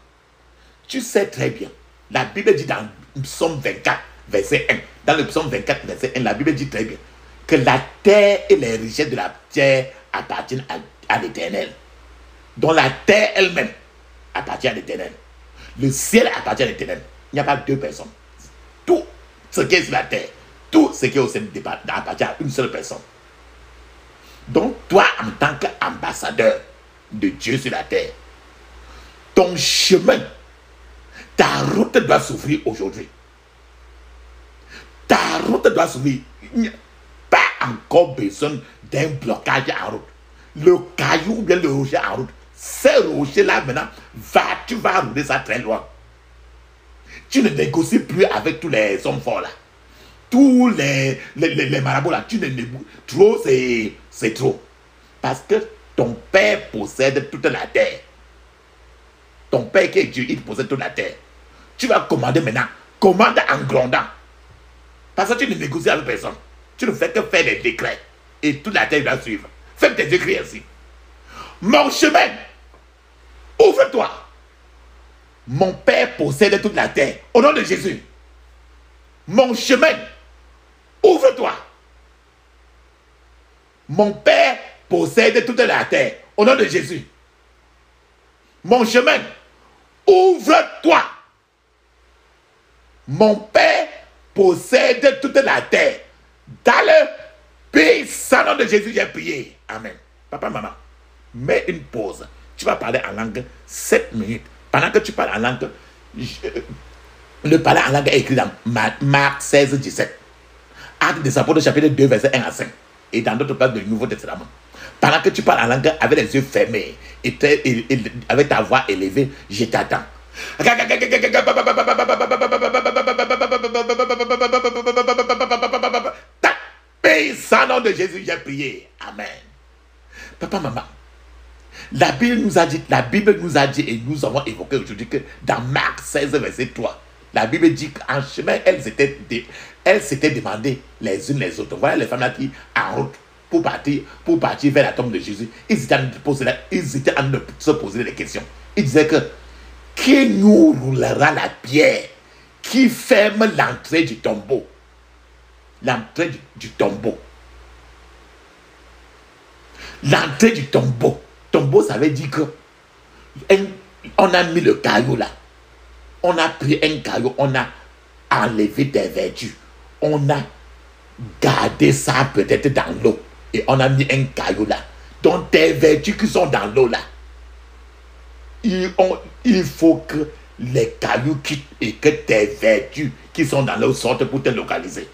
[SPEAKER 1] tu sais très bien. La Bible dit dans le psaume 24, verset 1. Dans le psaume 24, verset 1, la Bible dit très bien que la terre et les richesses de la terre appartiennent à l'Éternel. Dont la terre elle-même appartient à l'Éternel. Le ciel appartient à l'Éternel. Il n'y a pas deux personnes. Tout ce qui est sur la terre, tout ce qui est au ciel appartient à une seule personne. Donc, toi, en tant qu'ambassadeur de Dieu sur la terre, ton chemin, ta route doit s'ouvrir aujourd'hui. Ta route doit s'ouvrir. Il n'y a pas encore besoin d'un blocage en route. Le caillou ou bien le rocher en route, ce rocher-là maintenant, tu vas rouler ça très loin. Tu ne négocies plus avec tous les hommes forts là. Tous les marabouts là, tu ne négocides. Trop, c'est trop. Parce que ton père possède toute la terre. Ton père qui est Dieu, il possède toute la terre. Tu vas commander maintenant. Commande en grondant. Parce que tu ne négocies avec personne. Tu ne fais que faire des décrets. Et toute la terre va suivre. Fais tes décrets ainsi. Mon chemin, ouvre-toi. Mon père possède toute la terre. Au nom de Jésus. Mon chemin, ouvre-toi. Mon père possède toute la terre. Au nom de Jésus. Mon chemin, ouvre-toi. Mon père possède toute la terre. Dans le puissant nom de Jésus, j'ai prié. Amen. Papa, maman, mets une pause. Tu vas parler en langue 7 minutes. Pendant que tu parles en langue, le parler en langue est écrit dans Marc 16, 17. Actes des Apôtres, chapitre 2, verset 1 à 5. Et dans d'autres places du Nouveau Testament. Pendant que tu parles en langue avec les yeux fermés et avec ta voix élevée, je t'attends. Sans nom de Jésus, j'ai prié. Amen. Papa, maman, la Bible nous a dit et nous avons évoqué aujourd'hui que dans Marc 16, verset 3, la Bible dit qu'en chemin, elles s'étaient demandées les unes les autres. Voilà les femmes là qui, en route, pour partir vers la tombe de Jésus, ils étaient en train de se poser des questions. Ils disaient que qui nous roulera la pierre qui ferme l'entrée du tombeau? L'entrée du tombeau. L'entrée du tombeau. Tombeau, ça veut dire que on a mis le caillou là. On a pris un caillou, on a enlevé des vertus. On a gardé ça peut-être dans l'eau. Et on a mis un caillou là. Donc tes vertus qui sont dans l'eau là, il faut que les cailloux quittent et que tes vertus qui sont dans l'eau sortent pour te localiser.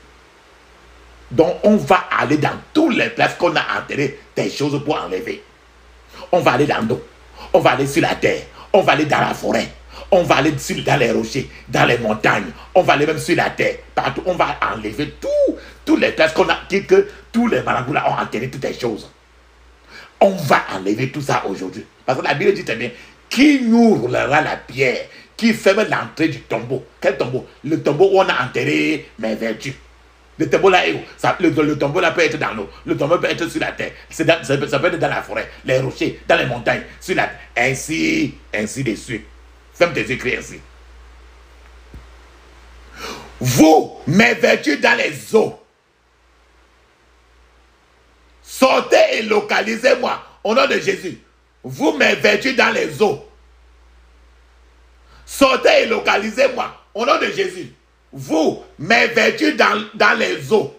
[SPEAKER 1] Donc on va aller dans toutes les places qu'on a enterrées des choses pour enlever. On va aller dans l'eau, on va aller sur la terre, on va aller dans la forêt, on va aller dans les rochers, dans les montagnes, on va aller même sur la terre, partout. On va enlever toutes les places que tous les marabouts là ont enterré toutes les choses. On va enlever tout ça aujourd'hui. Parce que la Bible dit très bien, qui nous roulera la pierre qui ferme l'entrée du tombeau? Quel tombeau? Le tombeau où on a enterré mes vertus. Le tombeau là est où? Le tombeau là peut être dans l'eau. Le tombeau peut être sur la terre. Ça peut être dans la forêt, les rochers, dans les montagnes, sur la terre. Ainsi de suite. Ferme tes écrits ainsi. Vous, mes vertus dans les eaux. Sortez et localisez-moi au nom de Jésus. Vous, mes vertus dans les eaux. Sortez et localisez-moi au nom de Jésus. Vous, mes vertus dans les eaux.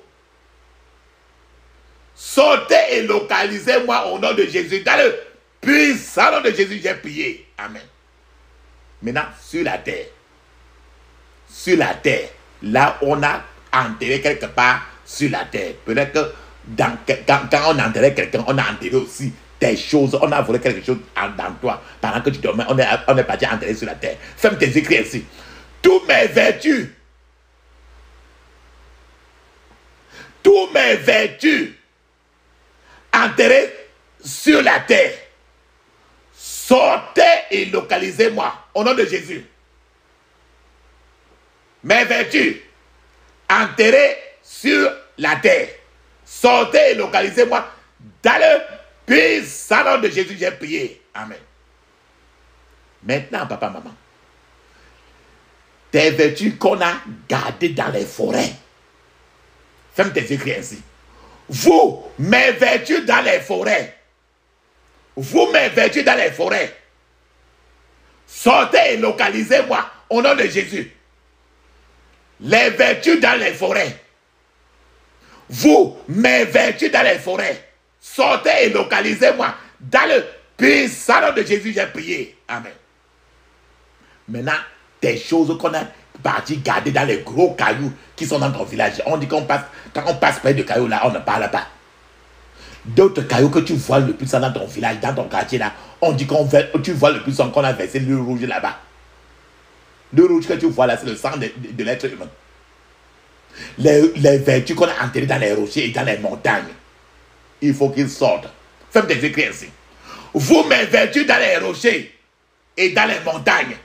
[SPEAKER 1] Sortez et localisez-moi au nom de Jésus. Dans le puissant nom de Jésus, j'ai prié. Amen. Maintenant, sur la terre, là on a enterré quelque part sur la terre. Peut-être que quand on a enterré quelqu'un, on a enterré aussi des choses. On a volé quelque chose dans toi. Pendant que tu dormais, on est parti enterrer sur la terre. Ferme tes écrits ici. Toutes mes vertus, enterrées sur la terre, sortez et localisez-moi au nom de Jésus. Mes vertus enterrées sur la terre, sortez et localisez-moi dans le puissant nom de Jésus. J'ai prié. Amen. Maintenant, papa, maman, tes vertus qu'on a gardées dans les forêts, ferme tes écrits ainsi. Vous, mes vertus dans les forêts. Vous, mes vertus dans les forêts. Sortez et localisez-moi au nom de Jésus. Les vertus dans les forêts. Vous, mes vertus dans les forêts. Sortez et localisez-moi. Dans le puissant nom de Jésus, j'ai prié. Amen. Maintenant, des choses qu'on a parti garder dans les gros cailloux qui sont dans ton village. On dit qu'on passe, quand on passe près de cailloux là, on ne parle pas. D'autres cailloux que tu vois le plus dans ton village, dans ton quartier là, on dit tu vois le plus qu'on a versé le rouge là-bas. Le rouge que tu vois là, c'est le sang de l'être humain. Les vertus qu'on a enterrées dans les rochers et dans les montagnes, il faut qu'ils sortent. Fais-moi tes écrits ainsi. Vous, mes vertus dans les rochers et dans les montagnes.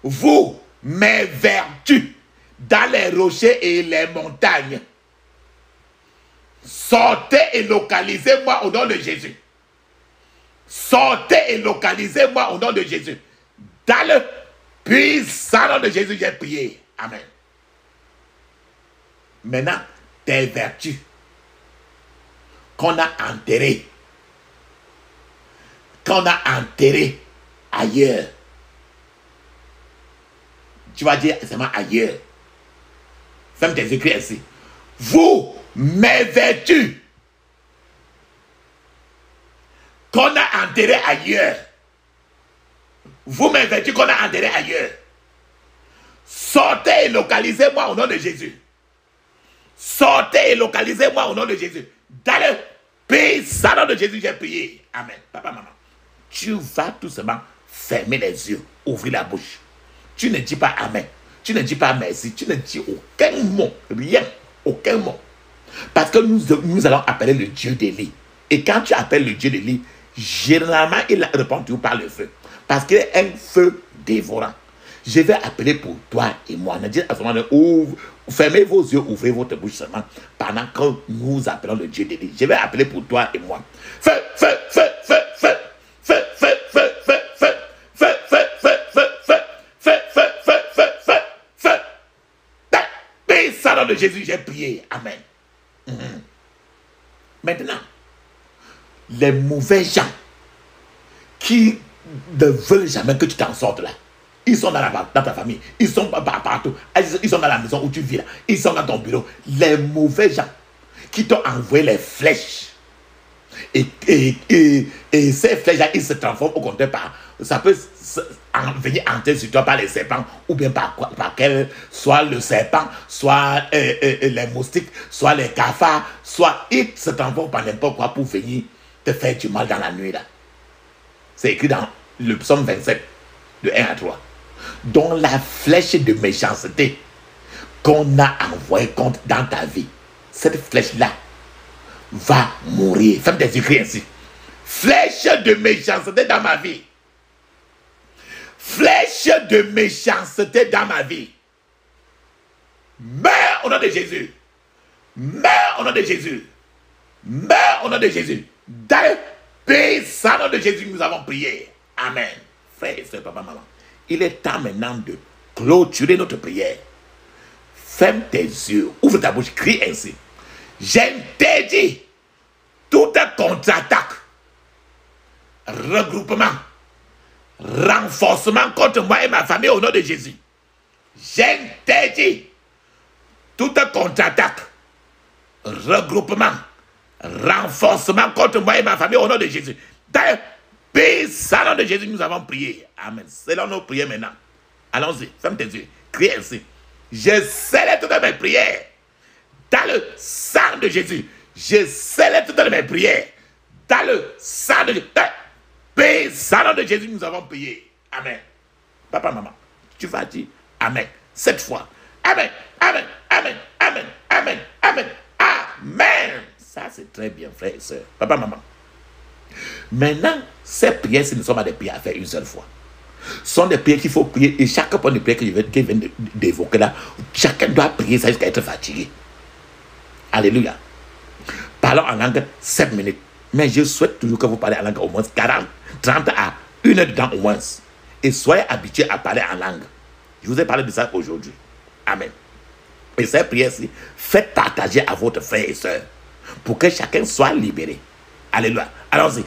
[SPEAKER 1] Vous, mes vertus dans les rochers et les montagnes. Sortez et localisez-moi au nom de Jésus. Sortez et localisez-moi au nom de Jésus. Dans le puissant nom de Jésus, j'ai prié. Amen. Maintenant, tes vertus qu'on a enterrées ailleurs. Tu vas dire seulement ailleurs. Ferme tes écrits ainsi. Vous, mes vertus qu'on a enterrées ailleurs. Vous, mes vertus qu'on a enterrées ailleurs. Sortez et localisez-moi au nom de Jésus. Sortez et localisez-moi au nom de Jésus. Dans le puissant nom de Jésus, j'ai prié. Amen. Papa, maman, tu vas tout simplement fermer les yeux, ouvrir la bouche. Tu ne dis pas Amen. Tu ne dis pas merci. Tu ne dis aucun mot. Rien. Aucun mot. Parce que nous allons appeler le Dieu d'Élie. Et quand tu appelles le Dieu d'Élie, généralement, il répond toujours par le feu. Parce qu'il est un feu dévorant. Je vais appeler pour toi et moi. On a dit à ce moment-là, fermez vos yeux, ouvrez votre bouche seulement. Pendant que nous appelons le Dieu d'Élie. Je vais appeler pour toi et moi. Feu, feu, feu, feu, feu. Feu, feu, feu, feu, feu. Feu, feu, feu, feu, feu. Feu, feu, feu, feu, feu. Feu. Puissant nom de Jésus, j'ai prié. Amen. Maintenant, les mauvais gens qui ne veulent jamais que tu t'en sortes là, ils sont dans ta famille, ils sont partout, ils sont dans la maison où tu vis là, ils sont dans ton bureau. Les mauvais gens qui t'ont envoyé les flèches, et ces flèches là, ils se transforment au contraire par, ça peut venir entrer sur toi par les serpents, ou bien par quel, soit le serpent, soit les moustiques, soit les cafards, soit ils se transforment par n'importe quoi pour venir te faire du mal dans la nuit là. C'est écrit dans le psaume 27, de 1 à 3. Dont la flèche de méchanceté qu'on a envoyée dans ta vie, cette flèche-là va mourir. Faites des écrits ainsi. Flèche de méchanceté dans ma vie. Flèche de méchanceté dans ma vie. Meurs au nom de Jésus. Meurs au nom de Jésus. Meurs au nom de Jésus. Dans le puissant nom de Jésus, nous avons prié. Amen. Frère et soeur, papa, maman. Il est temps maintenant de clôturer notre prière. Ferme tes yeux, ouvre ta bouche, crie ainsi. J'interdis toute contre-attaque, regroupement, renforcement contre moi et ma famille au nom de Jésus. J'interdis toute contre-attaque, regroupement, renforcement contre moi et ma famille au nom de Jésus. Dans le puissant nom de Jésus, nous avons prié. Amen. Selon nos prières maintenant. Allons-y, ferme tes yeux. Criez ainsi. Je scelle toutes mes prières dans le sang de Jésus. Je scelle toutes mes prières dans le sang de Jésus. Dans le puissant nom de Jésus, nous avons prié. Amen. Papa, maman, tu vas dire Amen. 7 fois. Amen. Amen. Amen. Amen. Amen. Amen. Amen. Ça, c'est très bien, frère et soeur. Papa, maman. Maintenant, ces prières, ce ne sont pas des prières à faire une seule fois. Ce sont des prières qu'il faut prier. Et chaque point de prière que je viens d'évoquer là, chacun doit prier ça jusqu'à être fatigué. Alléluia. Parlons en langue 7 minutes. Mais je souhaite toujours que vous parlez en langue au moins 40, 30 à 1 heure de temps au moins. Et soyez habitués à parler en langue. Je vous ai parlé de ça aujourd'hui. Amen. Et cette prière-ci, faites partager à votre frère et soeur pour que chacun soit libéré. Alléluia. Allons-y.